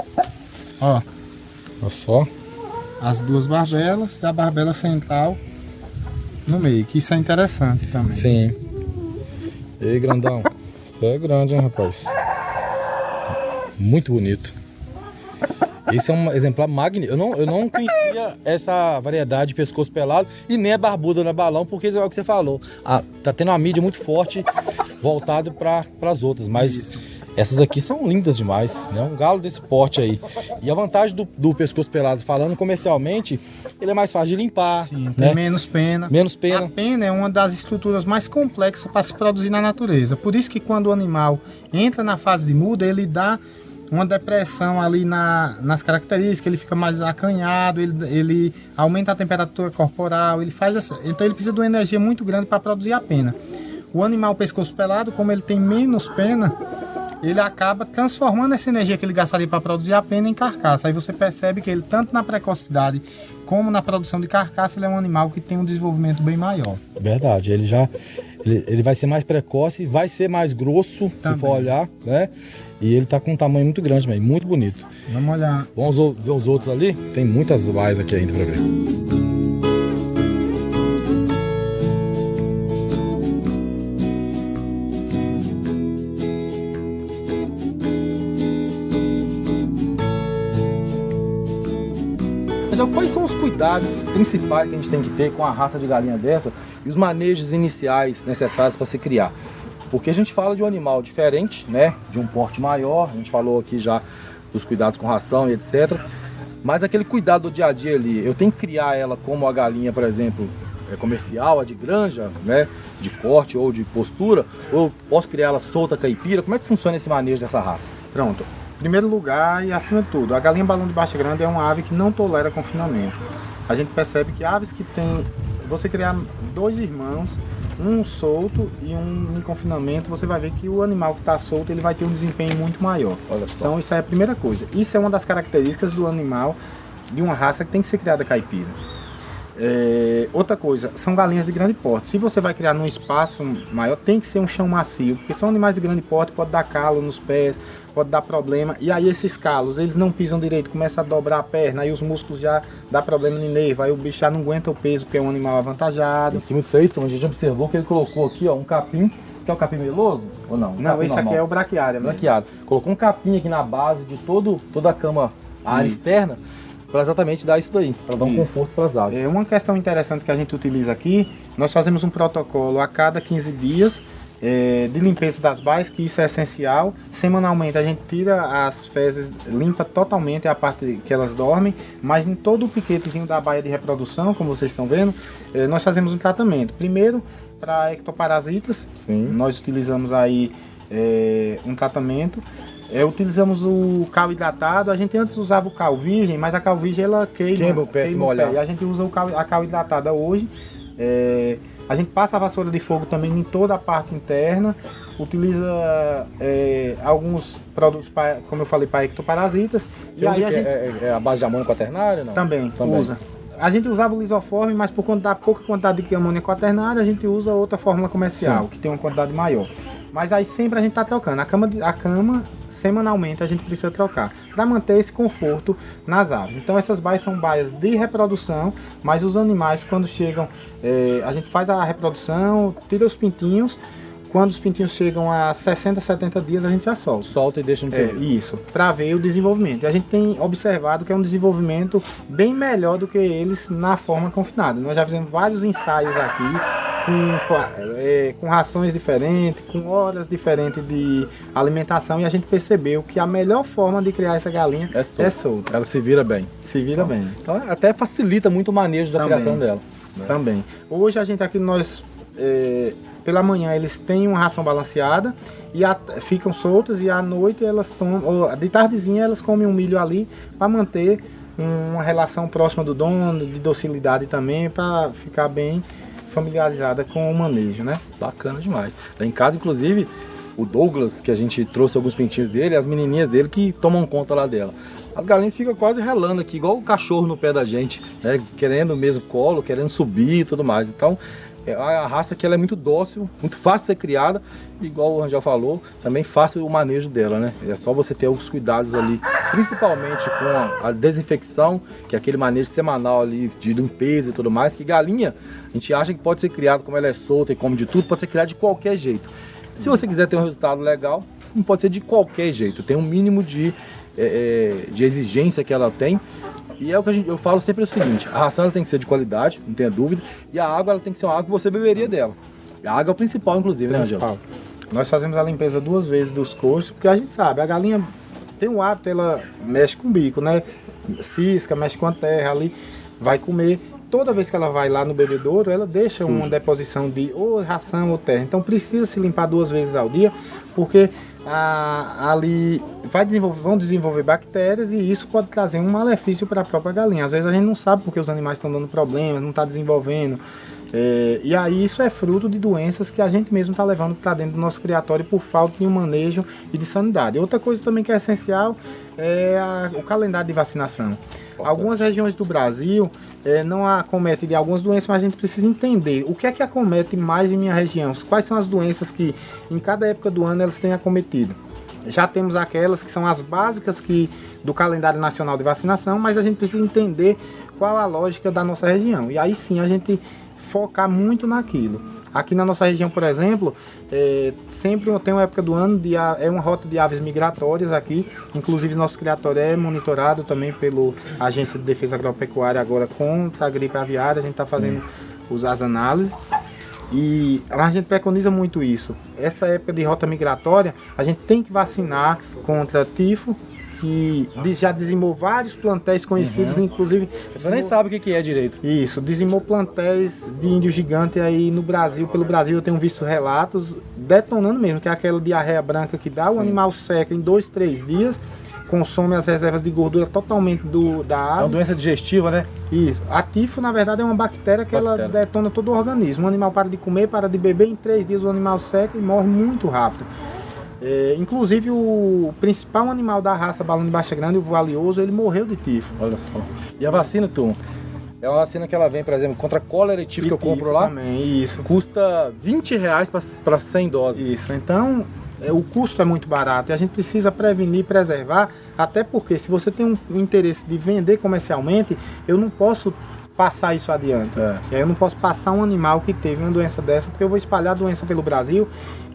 Speaker 1: Olha só.
Speaker 2: As duas barbelas e a barbela central no meio, que isso é interessante também.
Speaker 1: Sim. Ei, grandão. Isso é grande, hein, rapaz? Muito bonito. Esse é um exemplar magnífico. Eu não conhecia essa variedade de pescoço pelado e nem a barbuda na balão, porque isso é o que você falou. Tá tendo uma mídia muito forte voltado para as outras, mas essas aqui são lindas demais, né? Um galo desse porte aí. E a vantagem do pescoço pelado, falando comercialmente, ele é mais fácil de limpar.
Speaker 2: Sim, tem, né? Menos pena.
Speaker 1: Menos pena.
Speaker 2: A pena é uma das estruturas mais complexas para se produzir na natureza. Por isso que quando o animal entra na fase de muda, ele dá uma depressão ali nas características, ele fica mais acanhado, ele aumenta a temperatura corporal, então ele precisa de uma energia muito grande para produzir a pena. O animal pescoço pelado, como ele tem menos pena, ele acaba transformando essa energia que ele gastaria para produzir a pena em carcaça. Aí você percebe que ele, tanto na precocidade como na produção de carcaça, ele é um animal que tem um desenvolvimento bem maior.
Speaker 1: É verdade, ele vai ser mais precoce, vai ser mais grosso,
Speaker 2: Também.
Speaker 1: se for olhar, né? E ele tá com um tamanho muito grande também, muito bonito.
Speaker 2: Vamos olhar.
Speaker 1: Vamos ver os outros ali? Tem muitas vaias aqui ainda para ver. Então, quais são os cuidados principais que a gente tem que ter com a raça de galinha dessa e os manejos iniciais necessários para se criar? Porque a gente fala de um animal diferente, né? De um porte maior, a gente falou aqui já dos cuidados com ração e etc. Mas aquele cuidado do dia a dia ali, eu tenho que criar ela como a galinha, por exemplo, comercial, a de granja, né? De corte ou de postura, ou eu posso criar ela solta, caipira? Como é que funciona esse manejo dessa raça?
Speaker 2: Pronto. Em primeiro lugar e acima de tudo, a galinha balão de baixa grande é uma ave que não tolera confinamento. A gente percebe que aves que tem, você criar 2 irmãos, um solto e um em confinamento, você vai ver que o animal que está solto ele vai ter um desempenho muito maior.
Speaker 1: Olha só.
Speaker 2: Então isso aí é a primeira coisa. Isso é uma das características do animal de uma raça que tem que ser criada caipira. Outra coisa, são galinhas de grande porte. Se você vai criar num espaço maior, tem que ser um chão macio, porque são animais de grande porte, pode dar calo nos pés, pode dar problema, e aí esses calos, eles não pisam direito, começa a dobrar a perna, aí os músculos já dá problema no nervo, aí o bicho já não aguenta o peso, porque é um animal avantajado.
Speaker 1: Em cima disso aí, então, a gente observou que ele colocou aqui, ó, um capim, que é o capim meloso, ou não?
Speaker 2: Não, esse aqui é o braquiária mesmo.
Speaker 1: Braquiário. Colocou um capim aqui na base de toda a cama, a área externa, para exatamente dar isso daí, para dar um conforto para as aves.
Speaker 2: Uma questão interessante que a gente utiliza aqui, nós fazemos um protocolo a cada 15 dias de limpeza das baias, que isso é essencial. Semanalmente a gente tira as fezes, limpa totalmente a parte que elas dormem, mas em todo o piquetezinho da baia de reprodução, como vocês estão vendo, nós fazemos um tratamento. Primeiro, para ectoparasitas.
Speaker 1: Sim.
Speaker 2: Nós utilizamos aí um tratamento. Utilizamos o cal hidratado. A gente antes usava o cal virgem, mas a cal virgem ela queima
Speaker 1: o pé, se molhar.
Speaker 2: E a gente usa a cal hidratada hoje. A gente passa a vassoura de fogo também em toda a parte interna. Utiliza alguns produtos, como eu falei, para ectoparasitas.
Speaker 1: E aí é a base de amônia quaternária, não?
Speaker 2: Também usa. A gente usava o lisoforme, mas por conta da pouca quantidade de amônia quaternária, a gente usa outra fórmula comercial, sim, que tem uma quantidade maior. Mas aí sempre a gente está trocando. A cama, semanalmente, a gente precisa trocar, para manter esse conforto nas aves. Então essas baias são baias de reprodução, mas os animais, quando chegam, a gente faz a reprodução, tira os pintinhos. Quando os pintinhos chegam a 60, 70 dias, a gente já solta.
Speaker 1: Solta e deixa no período.
Speaker 2: Isso, para ver o desenvolvimento. E a gente tem observado que é um desenvolvimento bem melhor do que eles na forma confinada. Nós já fizemos vários ensaios aqui, com rações diferentes, com horas diferentes de alimentação, e a gente percebeu que a melhor forma de criar essa galinha é solta.
Speaker 1: Ela se vira bem.
Speaker 2: Se vira bem.
Speaker 1: Então até facilita muito o manejo da criação dela. Né?
Speaker 2: Também. Hoje a gente aqui, pela manhã eles têm uma ração balanceada e ficam soltas, e à noite elas tomam, ou de tardezinha elas comem um milho ali para manter uma relação próxima do dono, de docilidade também, para ficar bem familiarizada com o manejo, né?
Speaker 1: Bacana demais. Lá em casa, inclusive, o Douglas, que a gente trouxe alguns pintinhos dele, as menininhas dele que tomam conta lá dela. As galinhas ficam quase relando aqui, igual o cachorro no pé da gente, né? Querendo mesmo colo, querendo subir e tudo mais. Então, a raça que ela é muito dócil, muito fácil de ser criada, igual o Rangel falou, também fácil o manejo dela, né? É só você ter os cuidados ali, principalmente com a desinfecção, que é aquele manejo semanal ali de limpeza e tudo mais, que galinha, a gente acha que pode ser criada, como ela é solta e come de tudo, pode ser criada de qualquer jeito. Se você quiser ter um resultado legal, não pode ser de qualquer jeito, tem um mínimo de exigência que ela tem. E é o que eu falo sempre o seguinte: a ração ela tem que ser de qualidade, não tenha dúvida, e a água ela tem que ser uma água que você beberia dela. A água é o principal, inclusive, né, Angela?
Speaker 2: Nós fazemos a limpeza 2 vezes dos coxos, porque a gente sabe, a galinha tem um hábito, ela mexe com o bico, né? Cisca, mexe com a terra ali, vai comer. Toda vez que ela vai lá no bebedouro, ela deixa uma deposição de ou ração ou terra. Então precisa se limpar 2 vezes ao dia, porque ali vão desenvolver bactérias e isso pode trazer um malefício para a própria galinha. Às vezes a gente não sabe porque os animais estão dando problemas, não está desenvolvendo. E aí isso é fruto de doenças que a gente mesmo está levando para dentro do nosso criatório por falta de um manejo e de sanidade. Outra coisa também que é essencial é o calendário de vacinação. Algumas regiões do Brasil não acometem de algumas doenças, mas a gente precisa entender o que é que acomete mais em minha região, quais são as doenças que em cada época do ano elas têm acometido. Já temos aquelas que são as básicas do calendário nacional de vacinação, mas a gente precisa entender qual a lógica da nossa região. E aí sim a gente focar muito naquilo. Aqui na nossa região, por exemplo, sempre tem uma época do ano, é uma rota de aves migratórias aqui. Inclusive, nosso criatório é monitorado também pela Agência de Defesa Agropecuária agora contra a gripe aviária. A gente está fazendo as análises. E a gente preconiza muito isso. Essa época de rota migratória, a gente tem que vacinar contra tifo, que já dizimou vários plantéis conhecidos, inclusive...
Speaker 1: Você nem sabe o que é direito.
Speaker 2: Isso, dizimou plantéis de índio gigante aí no Brasil. Pelo Brasil eu tenho visto relatos detonando mesmo, que é aquela diarreia branca que dá, o animal seca em 2, 3 dias, consome as reservas de gordura totalmente da ave.
Speaker 1: É uma doença digestiva, né?
Speaker 2: Isso. A tifo, na verdade, é uma bactéria que ela detona todo o organismo. O animal para de comer, para de beber, em 3 dias o animal seca e morre muito rápido. Inclusive o principal animal da raça balão de baixa grande, o valioso, ele morreu de tifo.
Speaker 1: Olha só. E a vacina, turma? É uma vacina que ela vem, por exemplo, contra cólera e tifo que eu compro lá.
Speaker 2: Também, isso.
Speaker 1: Custa R$20 para 100 doses.
Speaker 2: Isso, então o custo é muito barato e a gente precisa prevenir e preservar, até porque se você tem um interesse de vender comercialmente, eu não posso passar isso adiante. E aí eu não posso passar um animal que teve uma doença dessa, porque eu vou espalhar a doença pelo Brasil.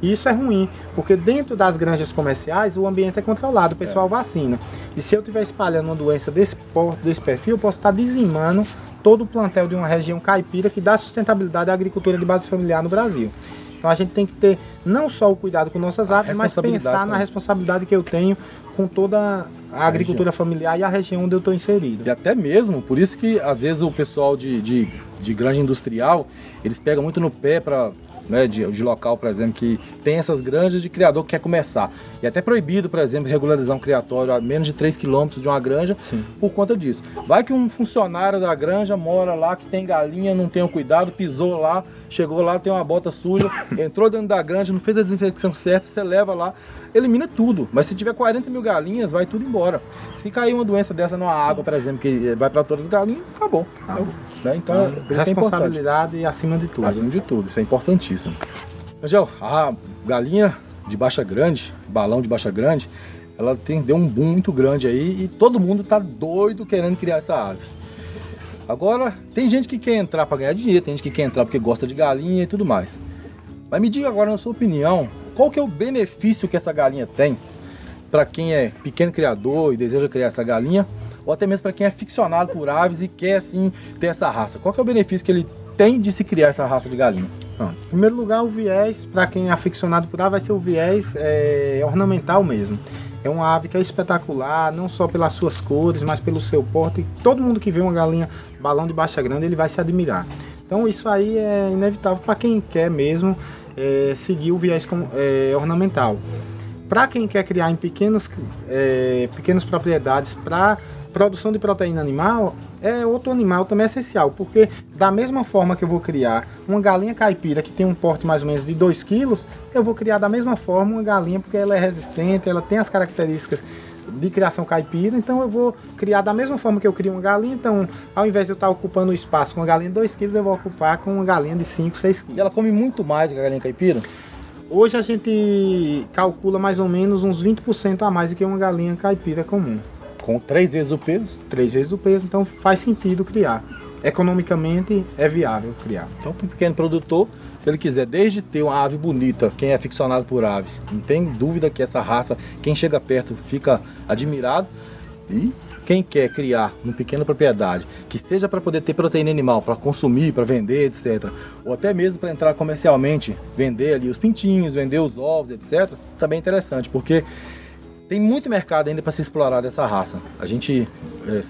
Speaker 2: E isso é ruim, porque dentro das granjas comerciais o ambiente é controlado, o pessoal vacina. E se eu estiver espalhando uma doença desse porte, desse perfil, eu posso estar dizimando todo o plantel de uma região caipira que dá sustentabilidade à agricultura de base familiar no Brasil. Então a gente tem que ter não só o cuidado com nossas aves, mas pensar na responsabilidade que eu tenho com toda a agricultura familiar e a região onde eu estou inserido.
Speaker 1: E até mesmo, por isso que às vezes o pessoal de granja industrial, eles pegam muito no pé para... Né, de local, por exemplo, que tem essas granjas de criador que quer começar. E até proibido, por exemplo, regularizar um criatório a menos de 3 km de uma granja. Sim. Por conta disso. Vai que um funcionário da granja mora lá, que tem galinha, não tem o cuidado, pisou lá, chegou lá, tem uma bota suja, entrou dentro da granja, não fez a desinfecção certa, você leva lá, elimina tudo. Mas se tiver 40 mil galinhas, vai tudo embora. Se cair uma doença dessa numa água, por exemplo, que vai para todas as galinhas, acabou. Né? Então,
Speaker 2: responsabilidade acima de tudo.
Speaker 1: Acima de tudo, isso é importantíssimo. Angel, a galinha de baixa grande, balão de baixa grande, ela deu um boom muito grande aí e todo mundo tá doido querendo criar essa ave. Agora, tem gente que quer entrar para ganhar dinheiro, tem gente que quer entrar porque gosta de galinha e tudo mais. Mas me diga agora, na sua opinião, qual que é o benefício que essa galinha tem para quem é pequeno criador e deseja criar essa galinha, ou até mesmo para quem é aficionado por aves e quer assim ter essa raça? Qual que é o benefício que ele tem de se criar essa raça de galinha?
Speaker 2: Em primeiro lugar, o viés, para quem é aficionado por ave, vai ser o viés ornamental mesmo. É uma ave que é espetacular, não só pelas suas cores, mas pelo seu porte. Todo mundo que vê uma galinha balão de baixa grande, ele vai se admirar. Então isso aí é inevitável para quem quer mesmo seguir o viés ornamental. Para quem quer criar em pequenas propriedades para produção de proteína animal, outro animal também é essencial, porque da mesma forma que eu vou criar uma galinha caipira que tem um porte mais ou menos de 2 kg, eu vou criar da mesma forma uma galinha porque ela é resistente, ela tem as características de criação caipira, então eu vou criar da mesma forma que eu crio uma galinha. Então, ao invés de eu estar ocupando o espaço com uma galinha de 2 kg, eu vou ocupar com uma galinha de 5, 6 kg.
Speaker 1: E ela come muito mais que a galinha caipira?
Speaker 2: Hoje a gente calcula mais ou menos uns 20% a mais do que uma galinha caipira comum.
Speaker 1: Com 3 vezes o peso?
Speaker 2: 3 vezes o peso, então faz sentido criar. Economicamente é viável criar.
Speaker 1: Então, para um pequeno produtor, se ele quiser desde ter uma ave bonita, quem é aficionado por ave, não tem dúvida que essa raça, quem chega perto fica admirado. E quem quer criar uma pequena propriedade, que seja para poder ter proteína animal, para consumir, para vender, etc. Ou até mesmo para entrar comercialmente, vender ali os pintinhos, vender os ovos, etc. Também é interessante, porque tem muito mercado ainda para se explorar dessa raça. A gente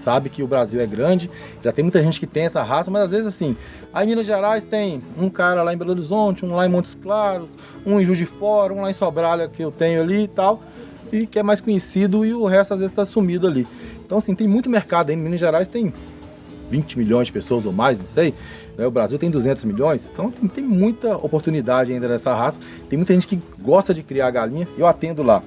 Speaker 1: sabe que o Brasil é grande, já tem muita gente que tem essa raça, mas às vezes assim, aí em Minas Gerais tem um cara lá em Belo Horizonte, um lá em Montes Claros, um em Juiz de Fora, um lá em Sobralha que eu tenho ali e tal, e que é mais conhecido, e o resto às vezes está sumido ali. Então assim, tem muito mercado ainda. Em Minas Gerais tem 20 milhões de pessoas ou mais, não sei. O Brasil tem 200 milhões, então tem muita oportunidade ainda nessa raça. Tem muita gente que gosta de criar galinha. Eu atendo lá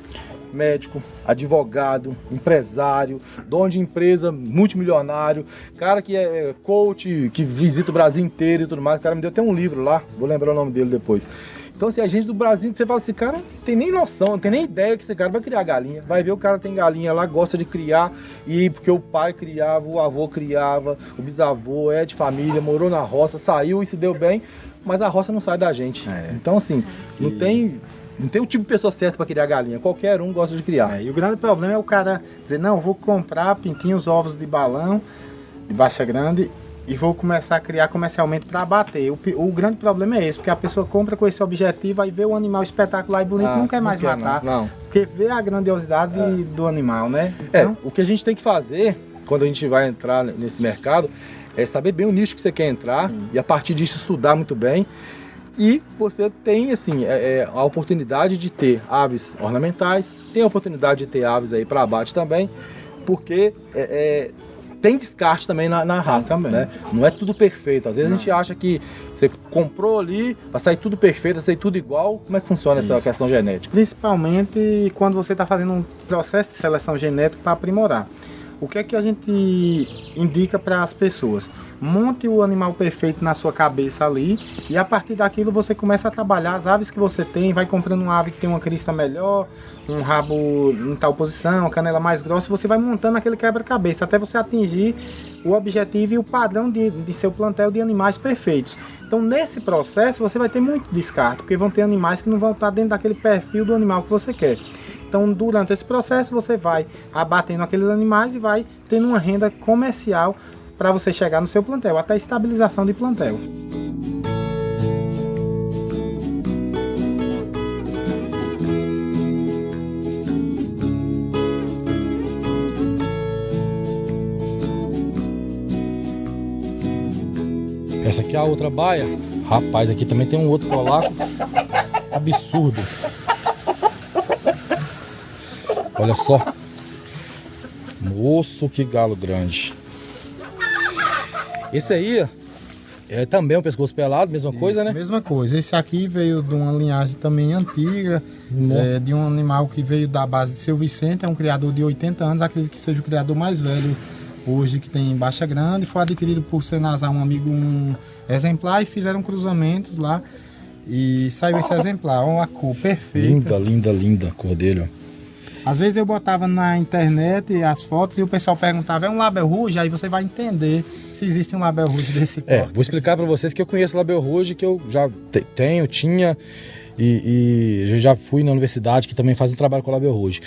Speaker 1: médico, advogado, empresário, dono de empresa multimilionário, cara que é coach, que visita o Brasil inteiro e tudo mais. O cara me deu até um livro lá, vou lembrar o nome dele depois. Então assim, a gente do Brasil, você fala assim, cara, não tem nem noção, não tem nem ideia que esse cara vai criar galinha. Vai ver, o cara tem galinha lá, gosta de criar, e porque o pai criava, o avô criava, o bisavô é de família, morou na roça, saiu e se deu bem, mas a roça não sai da gente. Então assim, não tem o tipo de pessoa certa para criar galinha, qualquer um gosta de criar.
Speaker 2: E o grande problema é o cara dizer, não, vou comprar pintinhos, ovos de balão, de baixa grande, e vou começar a criar comercialmente para abater. O grande problema é esse, porque a pessoa compra com esse objetivo, aí vê o animal espetacular e bonito, não quer mais matar,
Speaker 1: não.
Speaker 2: Porque vê a grandiosidade do animal, né? Então,
Speaker 1: o que a gente tem que fazer, quando a gente vai entrar nesse mercado, é saber bem o nicho que você quer entrar, e a partir disso estudar muito bem. E você tem assim, a oportunidade de ter aves ornamentais, tem a oportunidade de ter aves aí para abate também, porque tem descarte também na raça, também, né? Não é tudo perfeito. Às vezes a gente acha que você comprou ali, vai sair tudo perfeito, vai sair tudo igual. Como é que funciona essa questão genética?
Speaker 2: Principalmente quando você está fazendo um processo de seleção genética para aprimorar. O que é que a gente indica para as pessoas? Monte o animal perfeito na sua cabeça ali, e a partir daquilo você começa a trabalhar as aves que você tem, vai comprando uma ave que tem uma crista melhor, um rabo em tal posição, canela mais grossa, você vai montando aquele quebra-cabeça até você atingir o objetivo e o padrão de seu plantel de animais perfeitos. Então nesse processo você vai ter muito descarte, porque vão ter animais que não vão estar dentro daquele perfil do animal que você quer. Então durante esse processo você vai abatendo aqueles animais e vai tendo uma renda comercial para você chegar no seu plantel, até a estabilização de plantel.
Speaker 1: Essa aqui é a outra baia. Rapaz, aqui também tem um outro polaco absurdo. Olha só. Moço, que galo grande. Esse aí é também um pescoço pelado, mesma coisa, né?
Speaker 2: Mesma coisa. Esse aqui veio de uma linhagem também antiga, de um animal que veio da base de Seu Vicente, é um criador de 80 anos, acredito que seja o criador mais velho hoje que tem baixa grande. Foi adquirido por Senazar, um amigo, um exemplar, e fizeram cruzamentos lá e saiu esse exemplar, uma cor perfeita.
Speaker 1: Linda, linda, linda a cor dele, ó.
Speaker 2: Às vezes eu botava na internet as fotos e o pessoal perguntava, é um Label Rouge? Aí você vai entender se existe um Label Rouge desse corte.
Speaker 1: Vou explicar para vocês que eu conheço o Label Rouge, que eu já tinha e já fui na universidade que também faz um trabalho com o Label Rouge.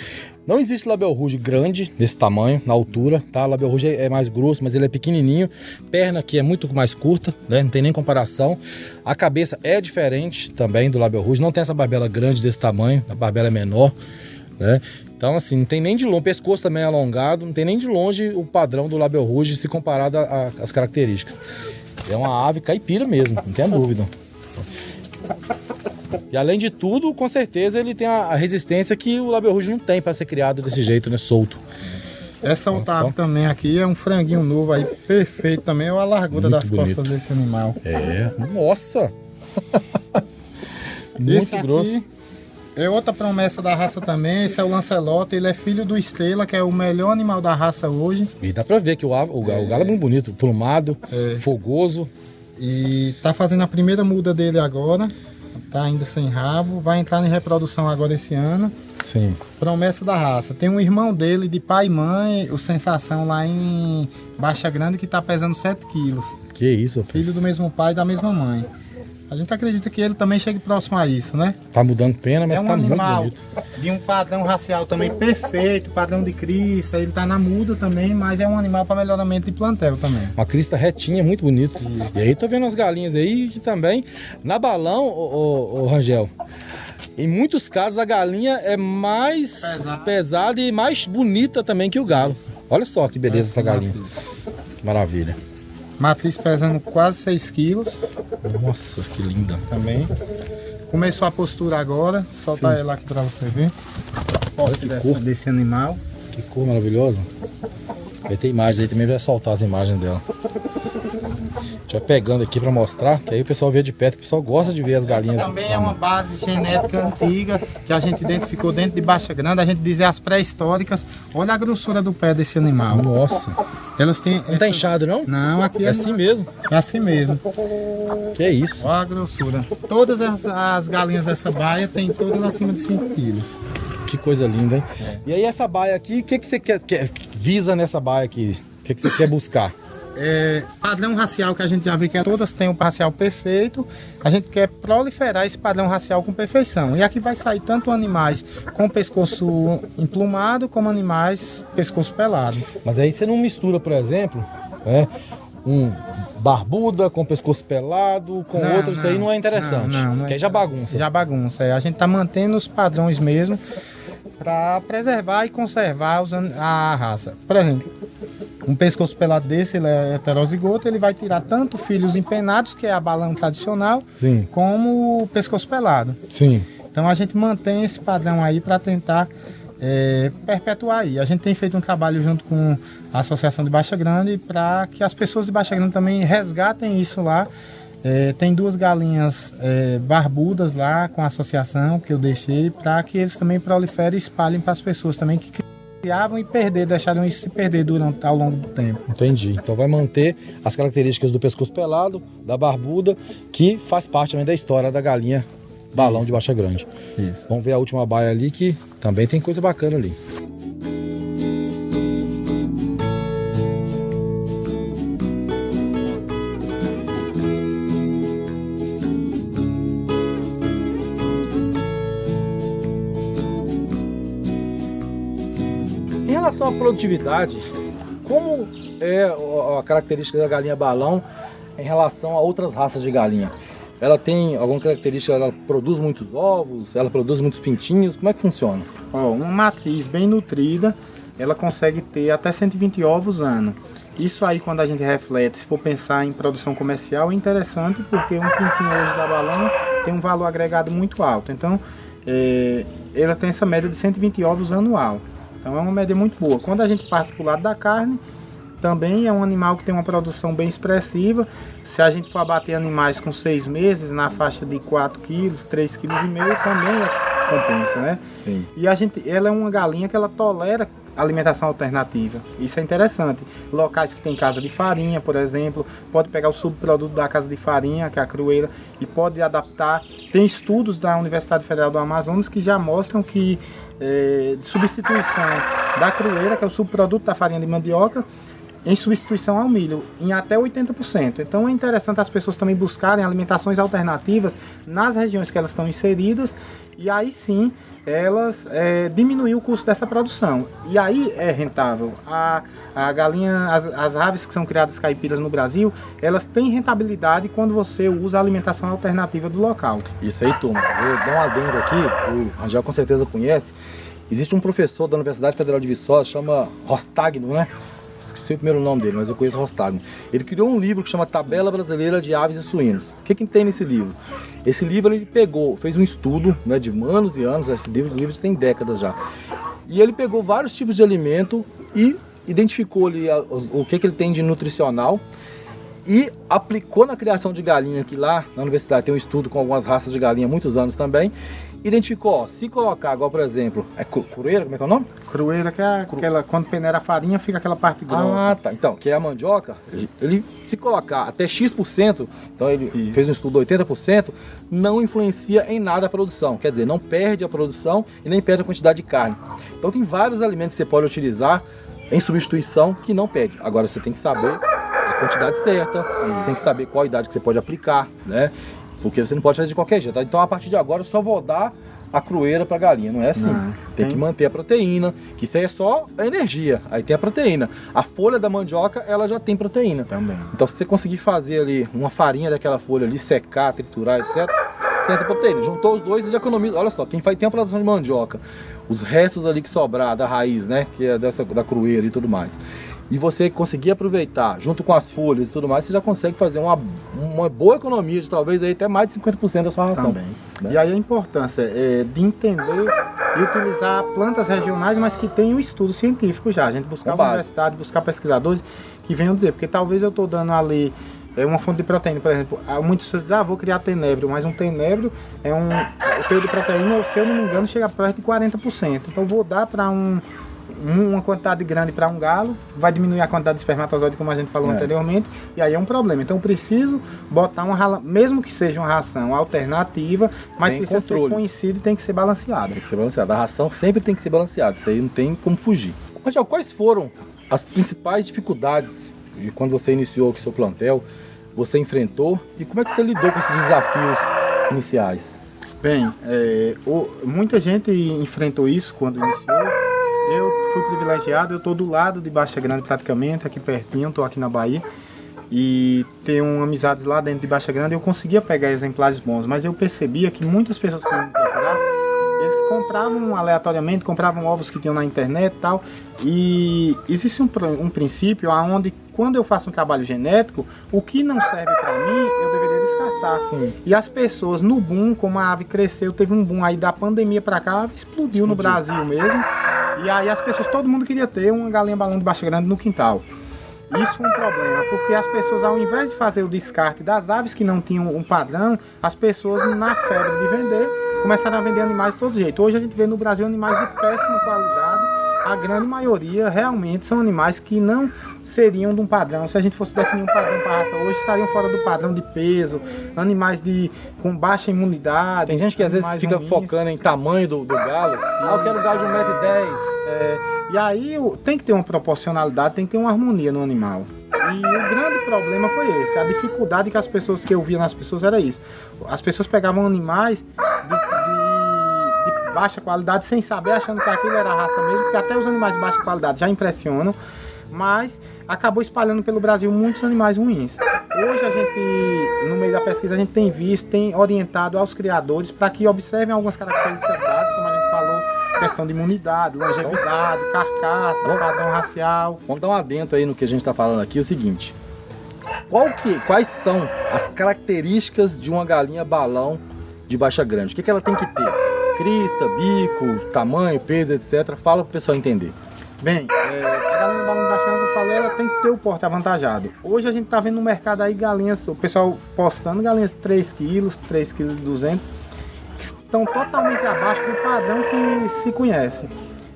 Speaker 1: Não existe Label Rouge grande, desse tamanho, na altura, tá? O Label Rouge é mais grosso, mas ele é pequenininho. Perna aqui é muito mais curta, né? Não tem nem comparação. A cabeça é diferente também do Label Rouge, não tem essa barbela grande desse tamanho, a barbela é menor, né? Então assim, não tem nem de longe, o pescoço também é alongado, não tem nem de longe o padrão do Label Rouge se comparado às características. É uma ave caipira mesmo, não tem dúvida. E além de tudo, com certeza ele tem a resistência que o Label Rouge não tem para ser criado desse jeito, né, solto.
Speaker 2: Essa outra ave também aqui é um franguinho novo aí, perfeito também, olha a largura
Speaker 1: muito
Speaker 2: das
Speaker 1: bonito.
Speaker 2: costas desse animal.
Speaker 1: Nossa! Muito grosso.
Speaker 2: É outra promessa da raça também, esse é o Lancelot, ele é filho do Estrela, que é o melhor animal da raça hoje.
Speaker 1: E dá pra ver que o galo é muito bonito, plumado, fogoso.
Speaker 2: E tá fazendo a primeira muda dele agora, tá ainda sem rabo, vai entrar em reprodução agora esse ano.
Speaker 1: Sim.
Speaker 2: Promessa da raça. Tem um irmão dele, de pai e mãe, o Sensação, lá em Baixa Grande, que tá pesando 7 quilos.
Speaker 1: Que isso, rapaz.
Speaker 2: Filho do mesmo pai e da mesma mãe. A gente acredita que ele também chegue próximo a isso, né?
Speaker 1: Tá mudando pena, mas
Speaker 2: é um
Speaker 1: tá muito
Speaker 2: animal
Speaker 1: bonito.
Speaker 2: De um padrão racial também perfeito, padrão de crista, ele tá na muda também, mas é um animal para melhoramento de plantel também.
Speaker 1: Uma crista retinha, muito bonito. E aí tô vendo as galinhas aí que também, na balão, ô Rangel, Em muitos casos a galinha é mais pesada e mais bonita também que o galo. Olha só que beleza essa galinha. Que maravilha.
Speaker 2: Matriz pesando quase 6 quilos
Speaker 1: Nossa, que linda.
Speaker 2: também. Começou a postura agora, solta ela aqui pra você ver.
Speaker 1: Olha que cor.
Speaker 2: Desse animal.
Speaker 1: Que cor maravilhosa. Vai ter imagens aí também, vai soltar as imagens dela. A gente vai pegando aqui pra mostrar, que aí o pessoal vê de perto, o pessoal gosta de ver as galinhas.
Speaker 2: Essa também é uma base genética antiga que a gente identificou dentro de Baixa Grande, a gente dizia as pré-históricas. Olha a grossura do pé desse animal.
Speaker 1: Nossa.
Speaker 2: Elas têm.
Speaker 1: Não tá inchado não?
Speaker 2: Não, aqui
Speaker 1: É assim mesmo.
Speaker 2: É assim mesmo.
Speaker 1: Que é isso.
Speaker 2: Olha a grossura. Todas as galinhas dessa baia tem todas acima de 5 quilos.
Speaker 1: Que coisa linda, hein? E aí essa baia aqui, o que você visa nessa baia aqui? O que você quer buscar?
Speaker 2: Padrão racial que a gente já vê que todas têm um racial perfeito, a gente quer proliferar esse padrão racial com perfeição. E aqui vai sair tanto animais com pescoço emplumado como animais pescoço pelado.
Speaker 1: Mas aí você não mistura, por exemplo, um barbuda com pescoço pelado com outro, isso aí não é interessante. Porque aí já bagunça.
Speaker 2: Já bagunça. A gente está mantendo os padrões mesmo para preservar e conservar a raça. Por exemplo, um pescoço pelado desse, ele é heterozigoto, ele vai tirar tanto filhos empenados, que é a balão tradicional,
Speaker 1: Sim.
Speaker 2: como o pescoço pelado.
Speaker 1: Sim.
Speaker 2: Então a gente mantém esse padrão aí para tentar perpetuar aí. A gente tem feito um trabalho junto com a Associação de Baixa Grande para que as pessoas de Baixa Grande também resgatem isso lá. Tem 2 galinhas barbudas lá com a associação que eu deixei para que eles também proliferem e espalhem para as pessoas também que criavam e deixaram isso se perder ao longo do tempo.
Speaker 1: Entendi. Então vai manter as características do pescoço pelado, da barbuda, que faz parte também da história da galinha balão de Baixa Grande.
Speaker 2: Isso.
Speaker 1: Vamos ver a última baia ali, que também tem coisa bacana ali. Em relação à produtividade, como é a característica da galinha balão em relação a outras raças de galinha? Ela tem alguma característica, ela produz muitos ovos, ela produz muitos pintinhos, como é que funciona?
Speaker 2: Uma matriz bem nutrida, ela consegue ter até 120 ovos ano. Isso aí, quando a gente reflete, se for pensar em produção comercial, é interessante, porque um pintinho hoje da balão tem um valor agregado muito alto. Então, ela tem essa média de 120 ovos anual. Então é uma média muito boa. Quando a gente parte para o lado da carne, também é um animal que tem uma produção bem expressiva. Se a gente for abater animais com 6 meses, na faixa de 4 quilos, 3,5 kg, também compensa, né?
Speaker 1: Sim.
Speaker 2: E ela é uma galinha que ela tolera alimentação alternativa. Isso é interessante. Locais que tem casa de farinha, por exemplo, pode pegar o subproduto da casa de farinha, que é a crueira, e pode adaptar. Tem estudos da Universidade Federal do Amazonas que já mostram que de substituição da crueira, que é o subproduto da farinha de mandioca, em substituição ao milho, em até 80%. Então é interessante as pessoas também buscarem alimentações alternativas nas regiões que elas estão inseridas, e aí sim elas diminuir o custo dessa produção. E aí é rentável. A galinha, as aves que são criadas caipiras no Brasil, elas têm rentabilidade quando você usa a alimentação alternativa do local.
Speaker 1: Isso aí, turma. Vou dar um adendo aqui, o Rangel com certeza conhece. Existe um professor da Universidade Federal de Viçosa, chama Rostagno, né? Esqueci o primeiro nome dele, mas eu conheço Rostagno. Ele criou um livro que chama Tabela Brasileira de Aves e Suínos. O que tem nesse livro? Esse livro ele fez um estudo, né, de anos e anos. Esse livro tem décadas já. E ele pegou vários tipos de alimento e identificou ali o que ele tem de nutricional e aplicou na criação de galinha, que lá na universidade tem um estudo com algumas raças de galinha há muitos anos também. Identificou, ó, se colocar agora, por exemplo, crueira, como é que é o nome?
Speaker 2: Crueira, que é aquela, quando peneira a farinha, fica aquela parte grossa.
Speaker 1: Ah, tá. Então, que é a mandioca, ele se colocar até X%, então ele fez um estudo 80%, não influencia em nada a produção. Quer dizer, não perde a produção e nem perde a quantidade de carne. Então tem vários alimentos que você pode utilizar em substituição que não perde. Agora você tem que saber a quantidade certa, você tem que saber qual idade que você pode aplicar, né? Porque você não pode fazer de qualquer jeito. Então a partir de agora eu só vou dar a crueira para galinha, não é assim. Tem que manter a proteína, que isso aí é só a energia. Aí tem a proteína. A folha da mandioca, ela já tem proteína.
Speaker 2: Também.
Speaker 1: Então se você conseguir fazer ali uma farinha daquela folha ali, secar, triturar, etc., certa proteína. Juntou os dois e já economiza. Olha só, quem tem a plantação de mandioca, os restos ali que sobrar da raiz, né? Que é da crueira e tudo mais. E você conseguir aproveitar, junto com as folhas e tudo mais, você já consegue fazer uma boa economia de talvez aí até mais de 50% da sua ração.
Speaker 2: Também.
Speaker 1: Né?
Speaker 2: E aí a importância de entender e utilizar plantas regionais, mas que tenham estudo científico já. A gente buscar uma universidade, buscar pesquisadores que venham dizer, porque talvez eu estou dando ali uma fonte de proteína, por exemplo, muitas pessoas dizem, vou criar tenebro, mas um tenebro o teor de proteína, se eu não me engano, chega perto de 40%. Então vou dar para uma quantidade grande para um galo, vai diminuir a quantidade de espermatozoide, como a gente falou anteriormente, e aí é um problema. Então eu preciso botar mesmo que seja uma ração alternativa, mas precisa ser conhecida e tem que ser balanceada.
Speaker 1: Tem que ser balanceada. A ração sempre tem que ser balanceada, isso aí não tem como fugir. Rangel, quais foram as principais dificuldades de quando você iniciou aqui seu plantel, você enfrentou, e como é que você lidou com esses desafios iniciais?
Speaker 2: Bem, muita gente enfrentou isso quando iniciou. Eu fui privilegiado, eu estou do lado de Baixa Grande praticamente, aqui pertinho, estou aqui na Bahia. E tenho amizades lá dentro de Baixa Grande, eu conseguia pegar exemplares bons, mas eu percebia que muitas pessoas que me procuravam, eles compravam aleatoriamente, compravam ovos que tinham na internet e tal. E existe um princípio onde, quando eu faço um trabalho genético, o que não serve para mim, eu deveria descartar. Sim. E as pessoas, no boom, como a ave cresceu, teve um boom aí da pandemia para cá, a ave explodiu no Brasil mesmo. E aí as pessoas, todo mundo queria ter uma galinha balão de Baixa Grande no quintal. Isso é um problema, porque as pessoas, ao invés de fazer o descarte das aves que não tinham um padrão, as pessoas, na febre de vender, começaram a vender animais de todo jeito. Hoje a gente vê no Brasil animais de péssima qualidade. A grande maioria realmente são animais que não seriam de um padrão. Se a gente fosse definir um padrão para a raça hoje, estariam fora do padrão de peso, animais com baixa imunidade.
Speaker 1: Tem gente que às vezes fica focando em tamanho do galo. Eu quero um galo de 1,10 m.
Speaker 2: E aí tem que ter uma proporcionalidade, tem que ter uma harmonia no animal. E o grande problema foi esse, a dificuldade que eu via nas pessoas era isso. As pessoas pegavam animais de baixa qualidade sem saber, achando que aquilo era a raça mesmo, porque até os animais de baixa qualidade já impressionam, mas acabou espalhando pelo Brasil muitos animais ruins. Hoje a gente, no meio da pesquisa, a gente tem visto, tem orientado aos criadores para que observem algumas características básicas, como a gente falou, questão de imunidade, longevidade, carcaça, padrão racial.
Speaker 1: Vamos dar um adendo aí no que a gente está falando aqui, é o seguinte. Quais são as características de uma galinha balão de Baixa Grande? O que ela tem que ter? Crista, bico, tamanho, peso, etc. Fala para o pessoal entender.
Speaker 2: Bem, a galinha balão de Baixa Grande, que eu falei, ela tem que ter o porte avantajado. Hoje a gente está vendo no mercado aí galinhas, o pessoal postando galinhas de 3 kg, 3,2 kg, que estão totalmente abaixo do padrão que se conhece.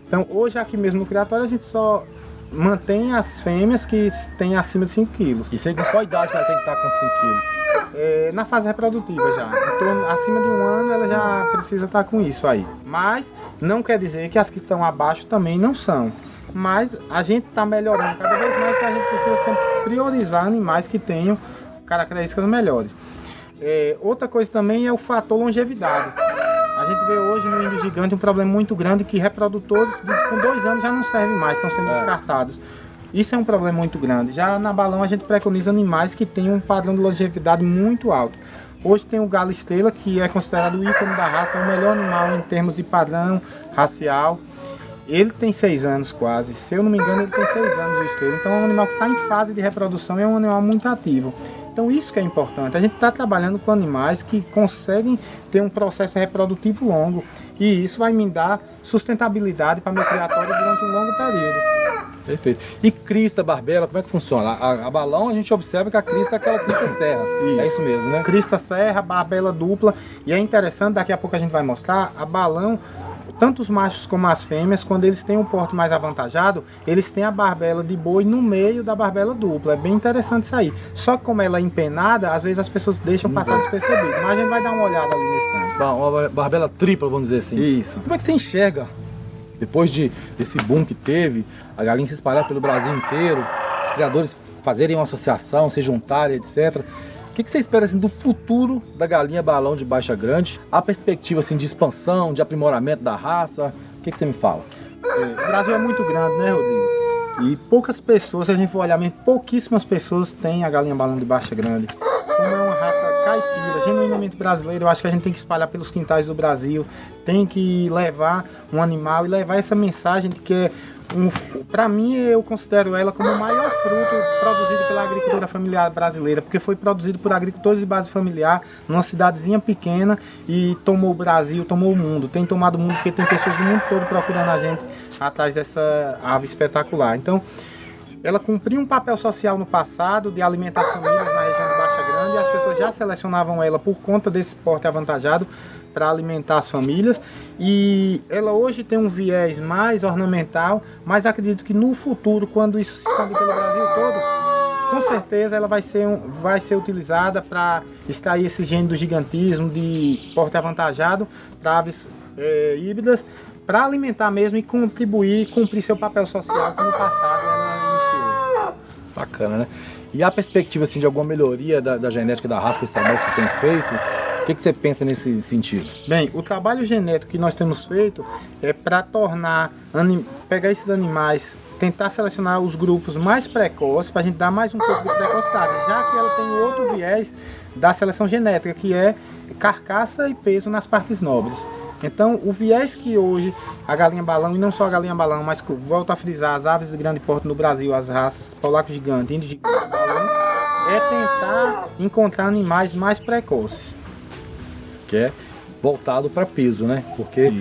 Speaker 2: Então hoje aqui mesmo no criatório a gente só mantém as fêmeas que têm acima de 5 kg.
Speaker 1: E sei com qual idade ela tem que estar com 5 kg?
Speaker 2: Na fase reprodutiva já. Então, acima de 1 ano ela já precisa estar com isso aí. Mas não quer dizer que as que estão abaixo também não são. Mas a gente está melhorando cada vez mais, que a gente precisa sempre priorizar animais que tenham características melhores. Outra coisa também é o fator longevidade. A gente vê hoje no índio gigante um problema muito grande, que reprodutores com 2 anos já não servem mais, estão sendo descartados. Isso é um problema muito grande. Já na balão a gente preconiza animais que tenham um padrão de longevidade muito alto. Hoje tem o galo estrela, que é considerado o ícone da raça, é o melhor animal em termos de padrão racial. Ele tem 6 anos quase, se eu não me engano ele tem 6 anos o estrela. Então é um animal que está em fase de reprodução e é um animal muito ativo. Então isso que é importante, a gente está trabalhando com animais que conseguem ter um processo reprodutivo longo, e isso vai me dar sustentabilidade para meu criatório durante um longo período.
Speaker 1: Perfeito. E crista, barbela, como é que funciona? A balão a gente observa que a crista é aquela crista serra. É isso mesmo, né?
Speaker 2: Crista serra, barbela dupla, e é interessante, daqui a pouco a gente vai mostrar, a balão, tanto os machos como as fêmeas, quando eles têm um porte mais avantajado, eles têm a barbela de boi no meio da barbela dupla. É bem interessante isso aí. Só que como ela é empenada, às vezes as pessoas deixam passar despercebido. Mas a gente vai dar uma olhada ali nesse tanto.
Speaker 1: Uma barbela tripla, vamos dizer assim.
Speaker 2: Isso.
Speaker 1: Como é que você enxerga, depois desse boom que teve, a galinha se espalhar pelo Brasil inteiro, os criadores fazerem uma associação, se juntarem, etc. O que você espera assim, do futuro da galinha balão de Baixa Grande? A perspectiva assim, de expansão, de aprimoramento da raça? O que você me fala?
Speaker 2: O Brasil é muito grande, né, Rodrigo? E poucas pessoas, se a gente for olhar mesmo, pouquíssimas pessoas têm a galinha balão de Baixa Grande. Como é uma raça caipira, genuinamente brasileira. Eu acho que a gente tem que espalhar pelos quintais do Brasil, tem que levar um animal e levar essa mensagem de que para mim, eu considero ela como o maior fruto produzido pela agricultura familiar brasileira, porque foi produzido por agricultores de base familiar, numa cidadezinha pequena, e tomou o Brasil, tomou o mundo. Tem tomado o mundo porque tem pessoas do mundo todo procurando a gente atrás dessa ave espetacular. Então, ela cumpriu um papel social no passado de alimentar famílias na região de Baixa Grande, e as pessoas já selecionavam ela por conta desse porte avantajado para alimentar as famílias, e ela hoje tem um viés mais ornamental, mas acredito que no futuro, quando isso se expandir pelo Brasil todo, com certeza ela vai ser utilizada para extrair esse gene do gigantismo, de porte avantajado para aves híbridas, para alimentar mesmo e contribuir, cumprir seu papel social que no passado ela iniciou.
Speaker 1: Bacana, né? E a perspectiva assim, de alguma melhoria da genética da raça, esse trabalho que você tem feito, o que você pensa nesse sentido?
Speaker 2: Bem, o trabalho genético que nós temos feito é para pegar esses animais, tentar selecionar os grupos mais precoces, para a gente dar mais um pouco de precocidade, já que ela tem o outro viés da seleção genética, que é carcaça e peso nas partes nobres. Então, o viés que hoje a galinha balão, e não só a galinha balão, mas volto a frisar, as aves de grande porte no Brasil, as raças polaco gigante, índio gigante, balão, é tentar encontrar animais mais precoces.
Speaker 1: Que é voltado para peso, né? Porque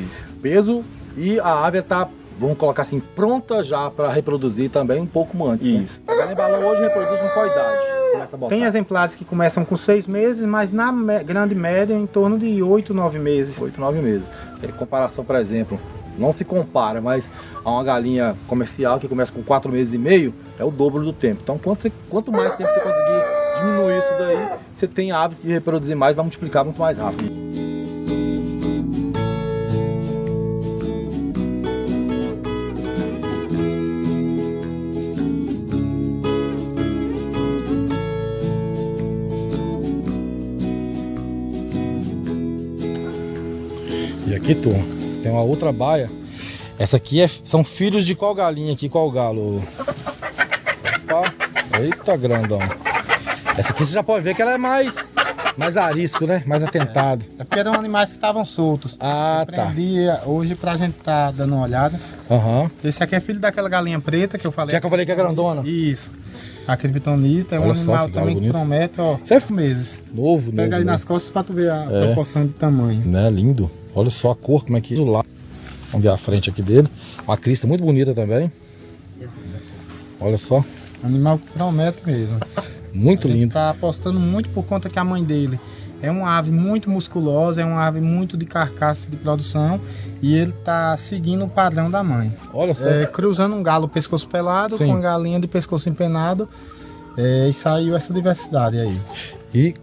Speaker 1: peso e a ave está, vamos colocar assim, pronta já para reproduzir também um pouco antes. Isso. Né? A galinha balão hoje reproduz com qual idade? Começa a botar.
Speaker 2: Tem exemplares que começam com 6 meses, mas na grande média em torno de 8, 9 meses.
Speaker 1: 8, 9 meses. Em comparação, por exemplo, não se compara, mas a uma galinha comercial que começa com 4 meses e meio, é o dobro do tempo. Então, quanto mais tempo você conseguir diminuir isso daí, você tem aves que reproduzir mais, vai multiplicar muito mais rápido. E aqui, turma, tem uma outra baia. Essa aqui são filhos de qual galinha aqui, qual galo? Opa, eita grandão. Essa aqui você já pode ver que ela é mais arisco, né? Mais atentado.
Speaker 2: É porque eram animais que estavam soltos.
Speaker 1: Ah,
Speaker 2: eu prendia hoje pra gente tá dando uma olhada.
Speaker 1: Aham.
Speaker 2: Esse aqui é filho daquela galinha preta que eu falei.
Speaker 1: Que eu falei que é grandona?
Speaker 2: Isso. A criptonita é um
Speaker 1: Olha só,
Speaker 2: animal
Speaker 1: que
Speaker 2: também
Speaker 1: galo
Speaker 2: que
Speaker 1: bonito.
Speaker 2: promete, ó,
Speaker 1: Isso é
Speaker 2: 5 meses.
Speaker 1: Novo,
Speaker 2: Pega aí
Speaker 1: novo.
Speaker 2: nas costas pra tu ver a proporção de tamanho.
Speaker 1: Né, lindo. Olha só a cor, como é que é lá. Vamos ver a frente aqui dele. Uma crista muito bonita também. Olha só.
Speaker 2: Animal que promete mesmo.
Speaker 1: Muito
Speaker 2: A gente
Speaker 1: lindo.
Speaker 2: tá apostando muito por conta que a mãe dele é uma ave muito musculosa, é uma ave muito de carcaça de produção, e ele tá seguindo o padrão da mãe.
Speaker 1: Olha só.
Speaker 2: Cruzando um galo pescoço pelado
Speaker 1: Sim.
Speaker 2: com uma galinha de pescoço empenado, e saiu essa diversidade aí.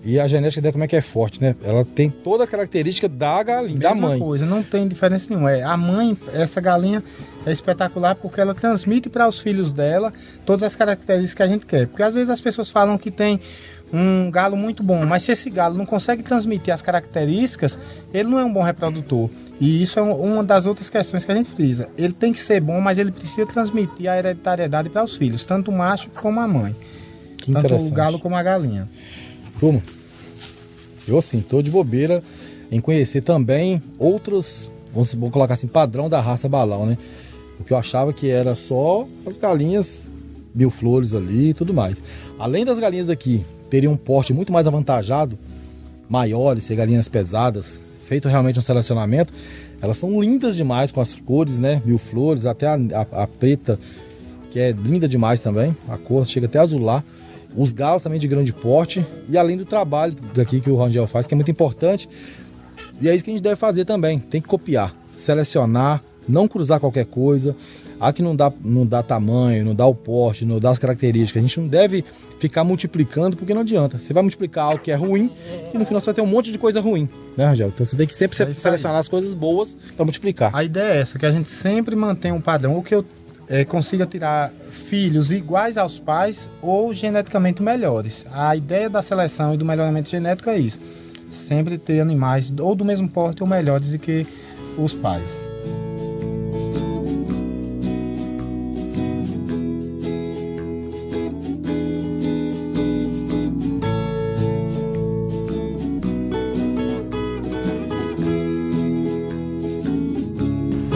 Speaker 1: E a genética dela como é que é forte, né? Ela tem toda a característica da galinha, da
Speaker 2: Mesma
Speaker 1: mãe.
Speaker 2: coisa, não tem diferença nenhuma. A mãe, essa galinha é espetacular porque ela transmite para os filhos dela todas as características que a gente quer. Porque às vezes as pessoas falam que tem um galo muito bom, mas se esse galo não consegue transmitir as características, ele não é um bom reprodutor. E isso é uma das outras questões que a gente frisa. Ele tem que ser bom, mas ele precisa transmitir a hereditariedade para os filhos, tanto o macho como a mãe.
Speaker 1: Que
Speaker 2: Tanto
Speaker 1: interessante.
Speaker 2: o galo como a galinha.
Speaker 1: Turma, eu assim, tô de bobeira em conhecer também outros, vamos colocar assim, padrão da raça balão, né? O que eu achava que era só as galinhas mil flores ali e tudo mais. Além das galinhas daqui terem um porte muito mais avantajado, maiores, ser galinhas pesadas, feito realmente um selecionamento, elas são lindas demais com as cores, né? Mil flores, até a preta, que é linda demais também, a cor chega até a azular. Os galos também de grande porte, e além do trabalho daqui que o Rangel faz, que é muito importante, e é isso que a gente deve fazer também, tem que copiar, selecionar, não cruzar qualquer coisa. Aqui não dá tamanho, não dá o porte, não dá as características, a gente não deve ficar multiplicando, porque não adianta, você vai multiplicar algo que é ruim, e no final você vai ter um monte de coisa ruim, né, Rangel? Então você tem que sempre selecionar as coisas boas para multiplicar.
Speaker 2: A ideia é essa, que a gente sempre mantém um padrão, o que eu consiga tirar filhos iguais aos pais ou geneticamente melhores. A ideia da seleção e do melhoramento genético é isso. Sempre ter animais ou do mesmo porte ou melhores do que os pais.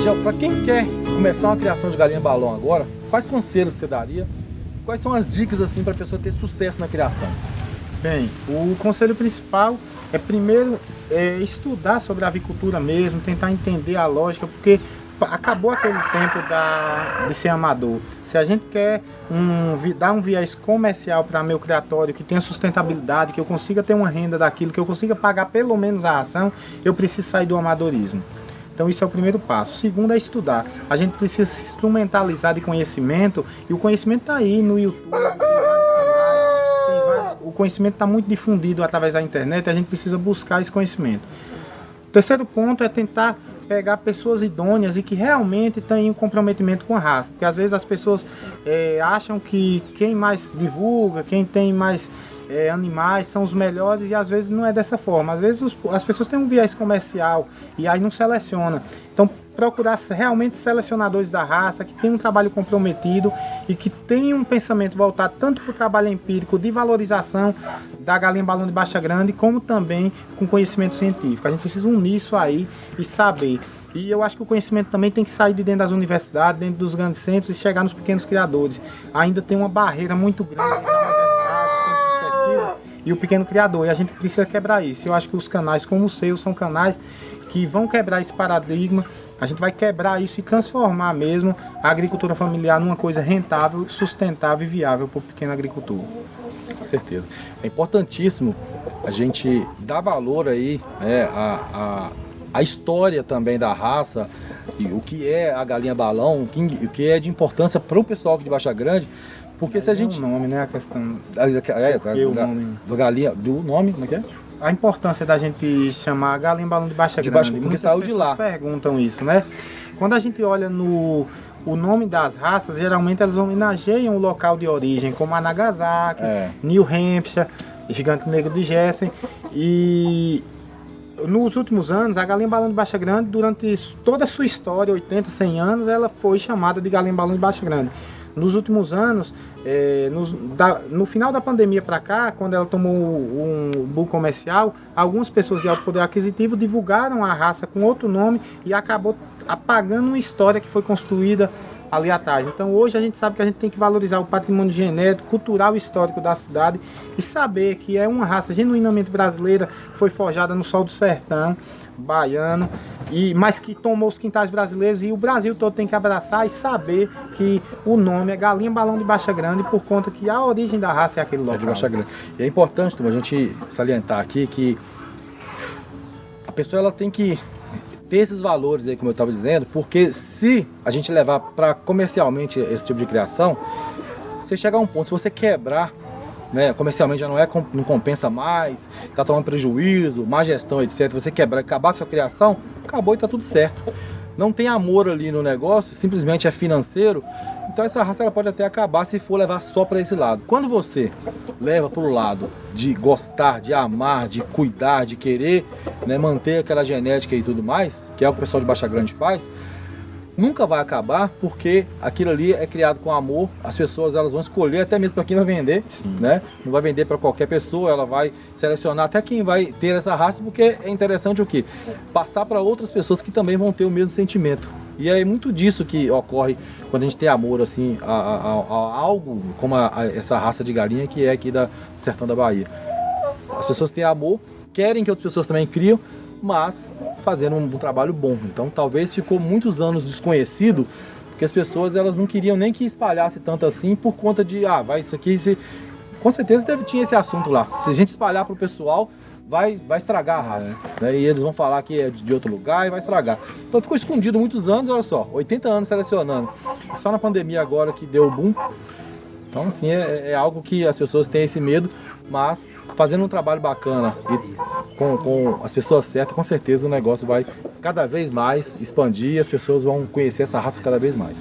Speaker 1: Já para quem quer começar uma criação de galinha balão agora, quais conselhos você daria? Quais são as dicas assim para a pessoa ter sucesso na criação?
Speaker 2: Bem, o conselho principal é primeiro estudar sobre a avicultura mesmo, tentar entender a lógica, porque acabou aquele tempo de ser amador. Se a gente quer dar um viés comercial para meu criatório, que tenha sustentabilidade, que eu consiga ter uma renda daquilo, que eu consiga pagar pelo menos a ração, eu preciso sair do amadorismo. Então isso é o primeiro passo. Segundo é estudar. A gente precisa se instrumentalizar de conhecimento, e o conhecimento está aí no YouTube, o conhecimento está muito difundido através da internet, a gente precisa buscar esse conhecimento. O terceiro ponto é tentar pegar pessoas idôneas e que realmente têm um comprometimento com a raça. Porque às vezes as pessoas acham que quem mais divulga, quem tem mais animais são os melhores, e às vezes não é dessa forma. Às vezes as pessoas têm um viés comercial e aí não seleciona. Então procurar realmente selecionadores da raça, que tem um trabalho comprometido e que tem um pensamento voltado tanto para o trabalho empírico de valorização da galinha balão de baixa grande, como também com conhecimento científico. A gente precisa unir isso aí e saber. E eu acho que o conhecimento também tem que sair de dentro das universidades, dentro dos grandes centros, e chegar nos pequenos criadores. Ainda tem uma barreira muito grande entre a universidade, o centro de pesquisa e o pequeno criador, e a gente precisa quebrar isso. Eu acho que os canais como o seu são canais que vão quebrar esse paradigma. A gente vai quebrar isso e transformar mesmo a agricultura familiar numa coisa rentável, sustentável e viável para o pequeno agricultor.
Speaker 1: Com certeza. É importantíssimo a gente dar valor aí a história também da raça, e o que é a galinha balão, o que é de importância para o pessoal de Baixa Grande, porque se a gente...
Speaker 2: O nome, né? A questão...
Speaker 1: do nome, como é que é?
Speaker 2: A importância da gente chamar galinha balão de Baixa Grande.
Speaker 1: Porque saiu de lá.
Speaker 2: Perguntam isso, né? Quando a gente olha o nome das raças, geralmente elas homenageiam o local de origem, como a Nagasaki, New Hampshire, Gigante Negro de Jessen. E nos últimos anos, a galinha balão de Baixa Grande, durante toda a sua história, 80, 100 anos, ela foi chamada de galinha balão de Baixa Grande. Nos últimos anos, no final da pandemia para cá, quando ela tomou um boom comercial, algumas pessoas de alto poder aquisitivo divulgaram a raça com outro nome e acabou apagando uma história que foi construída ali atrás. Então hoje a gente sabe que a gente tem que valorizar o patrimônio genético, cultural e histórico da cidade, e saber que é uma raça genuinamente brasileira, foi forjada no sol do sertão baiano, mas que tomou os quintais brasileiros, e o Brasil todo tem que abraçar e saber que o nome é galinha balão de Baixa Grande, por conta que a origem da raça é aquele local.
Speaker 1: De Baixa Grande. E é importante, a gente salientar aqui que a pessoa ela tem que ter esses valores aí, como eu estava dizendo, porque se a gente levar para comercialmente esse tipo de criação, você chegar a um ponto, se você quebrar, né, comercialmente já não compensa mais, está tomando prejuízo, má gestão, etc. Você quebrar, acabar com a sua criação, acabou e está tudo certo. Não tem amor ali no negócio, simplesmente é financeiro. Então essa raça ela pode até acabar se for levar só para esse lado. Quando você leva para o lado de gostar, de amar, de cuidar, de querer, né, manter aquela genética e tudo mais, que é o que o pessoal de Baixa Grande faz, nunca vai acabar, porque aquilo ali é criado com amor. As pessoas elas vão escolher, até mesmo para quem vai vender, né? Não vai vender para qualquer pessoa, ela vai selecionar até quem vai ter essa raça, porque é interessante o quê? Passar para outras pessoas que também vão ter o mesmo sentimento. E é muito disso que ocorre quando a gente tem amor assim a algo como essa raça de galinha que é aqui do sertão da Bahia. As pessoas têm amor, querem que outras pessoas também criam, mas fazendo um trabalho bom. Então talvez ficou muitos anos desconhecido, porque as pessoas elas não queriam nem que espalhasse tanto assim, por conta de, isso aqui, com certeza tinha esse assunto lá. Se a gente espalhar para o pessoal, vai estragar a raça, né? E eles vão falar que é de outro lugar e vai estragar. Então ficou escondido muitos anos, olha só, 80 anos selecionando. Só na pandemia agora que deu o boom. Então assim, é algo que as pessoas têm esse medo, mas fazendo um trabalho bacana e com as pessoas certas, com certeza o negócio vai cada vez mais expandir e as pessoas vão conhecer essa raça cada vez mais.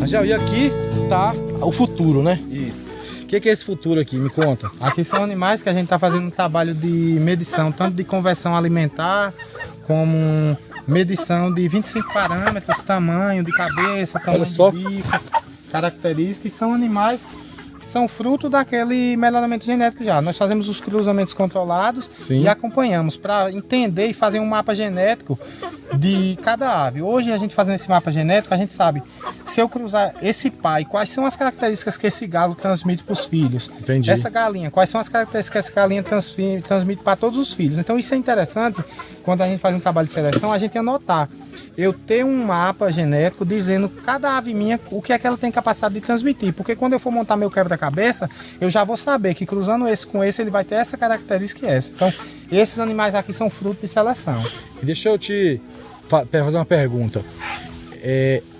Speaker 1: Angel, e aqui tá o futuro, né?
Speaker 2: Isso.
Speaker 1: O que é esse futuro aqui? Me conta.
Speaker 2: Aqui são animais que a gente está fazendo um trabalho de medição, tanto de conversão alimentar, como medição de 25 parâmetros, tamanho de cabeça, tamanho
Speaker 1: Olha só.
Speaker 2: de bico, características, que são animais que são fruto daquele melhoramento genético já. Nós fazemos os cruzamentos controlados.
Speaker 1: Sim.
Speaker 2: E acompanhamos para entender e fazer um mapa genético de cada ave. Hoje a gente fazendo esse mapa genético, a gente sabe se eu cruzar esse pai, quais são as características que esse galo transmite para os filhos.
Speaker 1: Entendi.
Speaker 2: Essa galinha, quais são as características que essa galinha transmite para todos os filhos. Então isso é interessante quando a gente faz um trabalho de seleção, a gente anotar. Eu ter um mapa genético dizendo cada ave minha o que é que ela tem capacidade de transmitir. Porque quando eu for montar meu quebra-cabeça, eu já vou saber que cruzando esse com esse, ele vai ter essa característica e essa. Então, esses animais aqui são fruto de seleção.
Speaker 1: E deixa eu te fazer uma pergunta.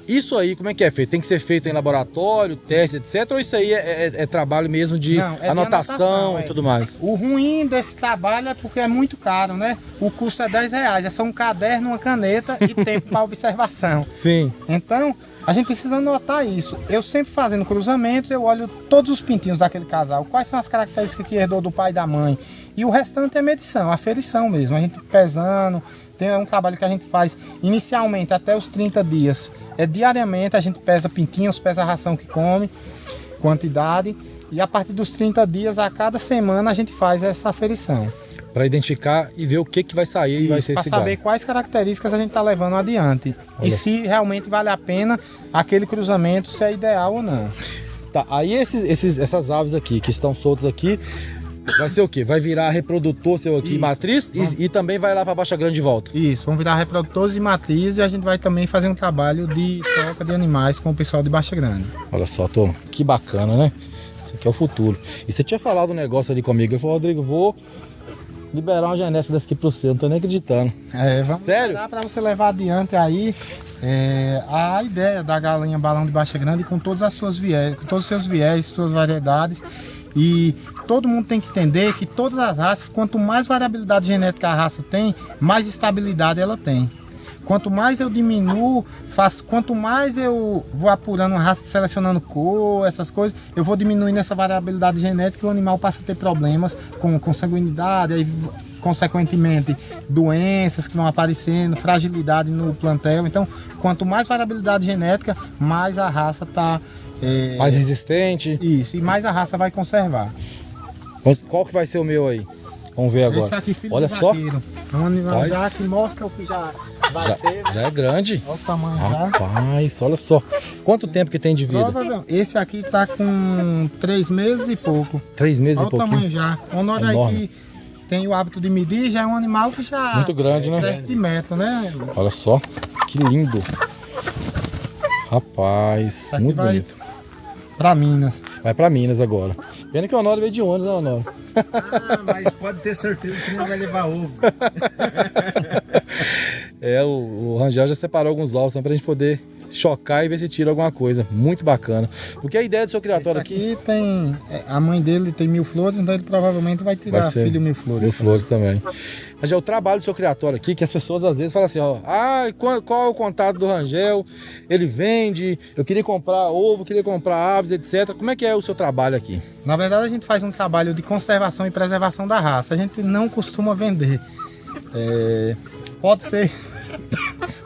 Speaker 1: Isso aí, como é que é feito? Tem que ser feito em laboratório, teste, etc? Ou isso aí é trabalho mesmo de
Speaker 2: Não, é de
Speaker 1: anotação
Speaker 2: anotação,
Speaker 1: e tudo mais?
Speaker 2: O ruim desse trabalho é porque é muito caro, né? O custo é R$10, é só um caderno, uma caneta e tempo para observação.
Speaker 1: Sim.
Speaker 2: Então, a gente precisa anotar isso. Eu sempre fazendo cruzamentos, eu olho todos os pintinhos daquele casal, quais são as características que herdou do pai e da mãe. E o restante é medição, aferição mesmo, a gente pesando. Tem um trabalho que a gente faz inicialmente até os 30 dias. Diariamente a gente pesa pintinhos, pesa a ração que come, quantidade. E a partir dos 30 dias, a cada semana, a gente faz essa aferição.
Speaker 1: Para identificar e ver o que vai sair e vai ser esse
Speaker 2: Para saber
Speaker 1: galo.
Speaker 2: quais características a gente está levando adiante.
Speaker 1: Olha.
Speaker 2: E se realmente vale a pena aquele cruzamento, se é ideal ou não.
Speaker 1: Tá, aí essas aves aqui que estão soltas aqui, vai ser o quê? Vai virar reprodutor seu aqui,
Speaker 2: Isso.
Speaker 1: matriz, e também vai lá para Baixa Grande de volta.
Speaker 2: Isso, vão virar reprodutores de matriz e a gente vai também fazer um trabalho de troca de animais com o pessoal de Baixa Grande.
Speaker 1: Olha só, Tom, que bacana, né? Isso aqui é o futuro. E você tinha falado um negócio ali comigo, eu falei, Rodrigo, vou liberar uma genética dessa aqui pro seu, não tô nem acreditando.
Speaker 2: Vamos
Speaker 1: Sério?
Speaker 2: para você levar adiante aí a ideia da galinha balão de Baixa Grande com todas as suas viés, com todos os seus viés, suas variedades. E todo mundo tem que entender que todas as raças, quanto mais variabilidade genética a raça tem, mais estabilidade ela tem. Quanto mais eu diminuo, quanto mais eu vou apurando a raça, selecionando cor, essas coisas, eu vou diminuindo essa variabilidade genética e o animal passa a ter problemas com sanguinidade, aí, consequentemente doenças que vão aparecendo, fragilidade no plantel. Então, quanto mais variabilidade genética, mais a raça está...
Speaker 1: Mais resistente.
Speaker 2: Isso, e mais a raça vai conservar.
Speaker 1: Qual que vai ser o meu aí? Vamos ver agora.
Speaker 2: Esse aqui, filho
Speaker 1: Olha
Speaker 2: do
Speaker 1: só.
Speaker 2: vaqueiro. É um animal
Speaker 1: Rapaz.
Speaker 2: já que mostra o que já vai ser.
Speaker 1: Já é grande.
Speaker 2: Olha o tamanho já.
Speaker 1: Rapaz, olha só. Quanto tempo que tem de vida?
Speaker 2: Provavelmente. Esse aqui tá com 3 meses e pouco.
Speaker 1: 3 meses
Speaker 2: Olha
Speaker 1: e
Speaker 2: o tamanho
Speaker 1: pouquinho.
Speaker 2: já. Quando olha aí
Speaker 1: Enorme.
Speaker 2: que tem o hábito de medir, já é um animal que já...
Speaker 1: Muito grande, né?
Speaker 2: perto de metro, né?
Speaker 1: Olha só, que lindo. Rapaz,
Speaker 2: Aqui
Speaker 1: muito
Speaker 2: vai
Speaker 1: bonito.
Speaker 2: Pra Minas.
Speaker 1: Vai pra Minas agora. Pena que o Honório veio de ônibus, né, Honório?
Speaker 3: Mas pode ter certeza que não vai levar ovo.
Speaker 1: O Rangel já separou alguns ovos né, pra gente poder chocar e ver se tira alguma coisa. Muito bacana. Porque a ideia do seu
Speaker 2: Esse
Speaker 1: criatório aqui...
Speaker 2: aqui tem... a mãe dele tem 1000 flores, então ele provavelmente vai tirar
Speaker 1: Vai ser
Speaker 2: filho 1000 flores.
Speaker 1: Mil flores também. Mas é o trabalho do seu criatório aqui, que as pessoas às vezes falam assim, ó, qual é o contato do Rangel? Ele vende, eu queria comprar ovo, queria comprar aves, etc. Como é que é o seu trabalho aqui?
Speaker 2: Na verdade, a gente faz um trabalho de conservação e preservação da raça. A gente não costuma vender.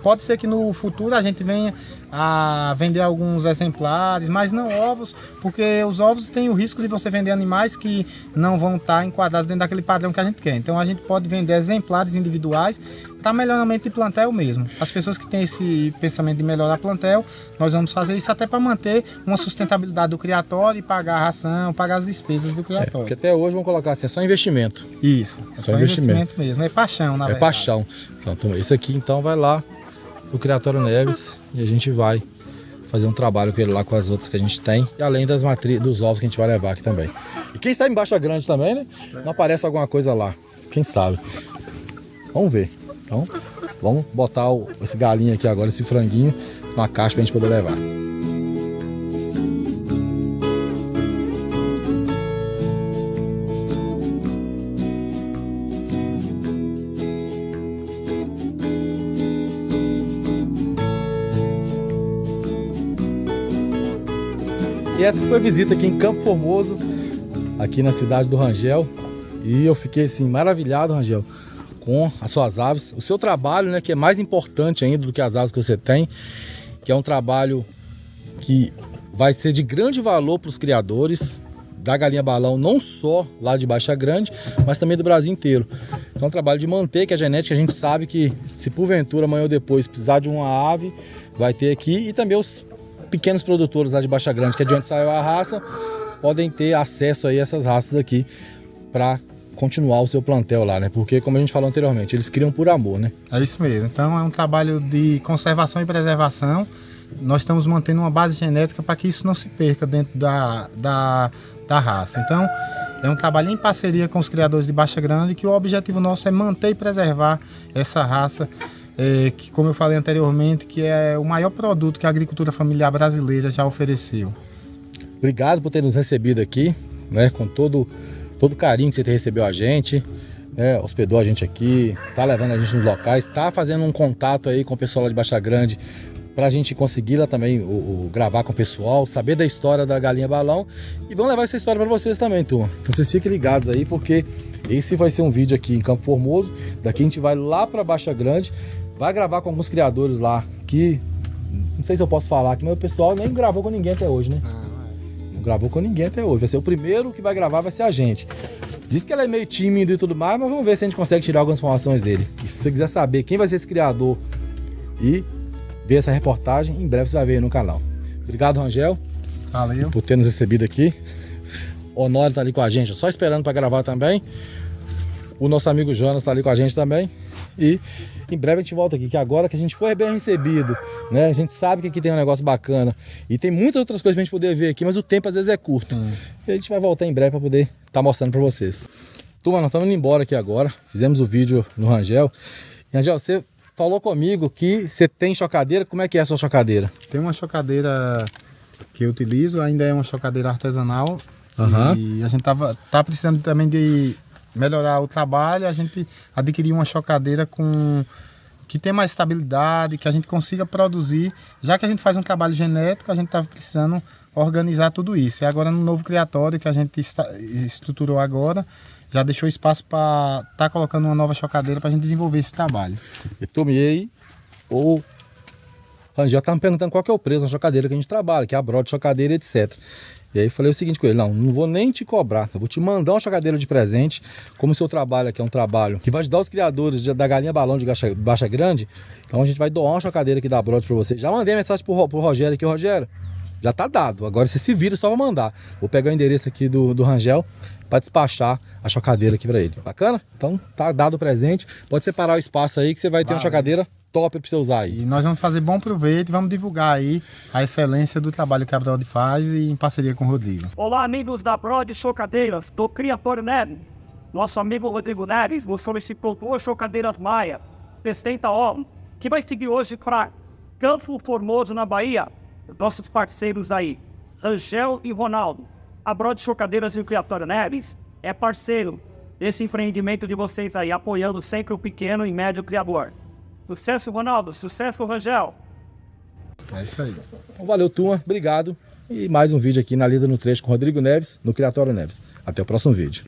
Speaker 2: Pode ser que no futuro a gente venha a vender alguns exemplares, mas não ovos, porque os ovos têm o risco de você vender animais que não vão estar enquadrados dentro daquele padrão que a gente quer. Então a gente pode vender exemplares individuais para melhoramento de plantel mesmo. As pessoas que têm esse pensamento de melhorar plantel, nós vamos fazer isso até para manter uma sustentabilidade do criatório e pagar a ração, pagar as despesas do criatório.
Speaker 1: Porque até hoje vamos colocar assim, é só investimento.
Speaker 2: Isso, é só investimento mesmo, é paixão, na
Speaker 1: É
Speaker 2: verdade.
Speaker 1: paixão. Então, esse aqui então vai lá no Criatório Neves e a gente vai fazer um trabalho com ele lá com as outras que a gente tem, e além das dos ovos que a gente vai levar aqui também. E quem sabe em Baixa Grande também, né? Não aparece alguma coisa lá. Quem sabe? Vamos ver. Então, vamos botar esse galinho aqui agora, esse franguinho, numa caixa pra gente poder levar. E essa foi a visita aqui em Campo Formoso, aqui na cidade do Rangel. E eu fiquei assim, maravilhado, Rangel, com as suas aves, o seu trabalho, né, que é mais importante ainda do que as aves que você tem, que é um trabalho que vai ser de grande valor para os criadores da galinha balão, não só lá de Baixa Grande, mas também do Brasil inteiro. Então é um trabalho de manter que a genética, a gente sabe que se porventura amanhã ou depois precisar de uma ave, vai ter aqui, e também os pequenos produtores lá de Baixa Grande, que é de onde saiu a raça, podem ter acesso aí a essas raças aqui para continuar o seu plantel lá, né? Porque, como a gente falou anteriormente, eles criam por amor, né?
Speaker 2: É isso mesmo. Então é um trabalho de conservação e preservação. Nós estamos mantendo uma base genética para que isso não se perca dentro da raça. Então é um trabalho em parceria com os criadores de Baixa Grande, que o objetivo nosso é manter e preservar essa raça, que, como eu falei anteriormente, que é o maior produto que a agricultura familiar brasileira já ofereceu.
Speaker 1: Obrigado por ter nos recebido aqui, né? Com todo o carinho que você recebeu a gente, né? Hospedou a gente aqui, tá levando a gente nos locais, tá fazendo um contato aí com o pessoal lá de Baixa Grande, pra gente conseguir lá também gravar com o pessoal, saber da história da galinha balão, e vamos levar essa história para vocês também, turma. Então vocês fiquem ligados aí, porque esse vai ser um vídeo aqui em Campo Formoso. Daqui a gente vai lá para Baixa Grande, vai gravar com alguns criadores lá, que não sei se eu posso falar aqui, mas o pessoal nem gravou com ninguém até hoje, né? Não gravou com ninguém até hoje. Vai ser o primeiro que vai gravar, vai ser a gente. Diz que ela é meio tímido e tudo mais, mas vamos ver se a gente consegue tirar algumas informações dele. E se você quiser saber quem vai ser esse criador e ver essa reportagem, em breve você vai ver aí no canal. Obrigado, Rangel.
Speaker 2: Valeu.
Speaker 1: Por ter nos recebido aqui. O Honório tá ali com a gente, só esperando para gravar também. O nosso amigo Jonas tá ali com a gente também. E em breve a gente volta aqui, que agora que a gente foi bem recebido, né? A gente sabe que aqui tem um negócio bacana e tem muitas outras coisas pra gente poder ver aqui, mas o tempo às vezes é curto.
Speaker 2: Sim.
Speaker 1: E a gente vai voltar em breve para poder estar mostrando para vocês. Turma, nós estamos indo embora aqui agora. Fizemos o vídeo no Rangel. E, Rangel, você falou comigo que você tem chocadeira. Como é que é a sua chocadeira?
Speaker 2: Tem uma chocadeira que eu utilizo, ainda é uma chocadeira artesanal.
Speaker 1: Uhum.
Speaker 2: E a gente tá precisando também de melhorar o trabalho. A gente adquiriu uma chocadeira que tem mais estabilidade, que a gente consiga produzir. Já que a gente faz um trabalho genético, a gente estava precisando organizar tudo isso. E agora no novo criatório que a gente estruturou agora, já deixou espaço para estar colocando uma nova chocadeira para a gente desenvolver esse trabalho.
Speaker 1: E tomei o Rangel tá me perguntando qual que é o preço da chocadeira que a gente trabalha, que é a Brod chocadeira, etc. E aí eu falei o seguinte com ele: não vou nem te cobrar, eu vou te mandar uma chocadeira de presente. Como o seu trabalho aqui é um trabalho que vai ajudar os criadores da galinha balão de Baixa Grande, então a gente vai doar uma chocadeira aqui da Brod para você. Já mandei mensagem pro Rogério aqui: Rogério, já tá dado, agora você se vira, só vai mandar. Vou pegar o endereço aqui do Rangel para despachar a chocadeira aqui para ele. Bacana? Então tá dado o presente. Pode separar o espaço aí que você vai ter uma chocadeira top para você usar aí.
Speaker 2: E nós vamos fazer bom proveito e vamos divulgar aí a excelência do trabalho que a Brod faz e em parceria com o Rodrigo.
Speaker 4: Olá, amigos da Brod Chocadeiras, do Criatório Neves. Nosso amigo Rodrigo Neves nos solicitou 2 chocadeiras Maia, 60 ovos, que vai seguir hoje para Campo Formoso, na Bahia. Nossos parceiros aí, Rangel e Ronaldo. A Brod Chocadeiras e o Criatório Neves é parceiro desse empreendimento de vocês aí, apoiando sempre o pequeno e médio criador. Sucesso, Ronaldo. Sucesso, Rangel.
Speaker 2: É isso aí.
Speaker 1: Então, valeu, turma. Obrigado. E mais um vídeo aqui na Lida no Trecho com Rodrigo Neves, no Criatório Neves. Até o próximo vídeo.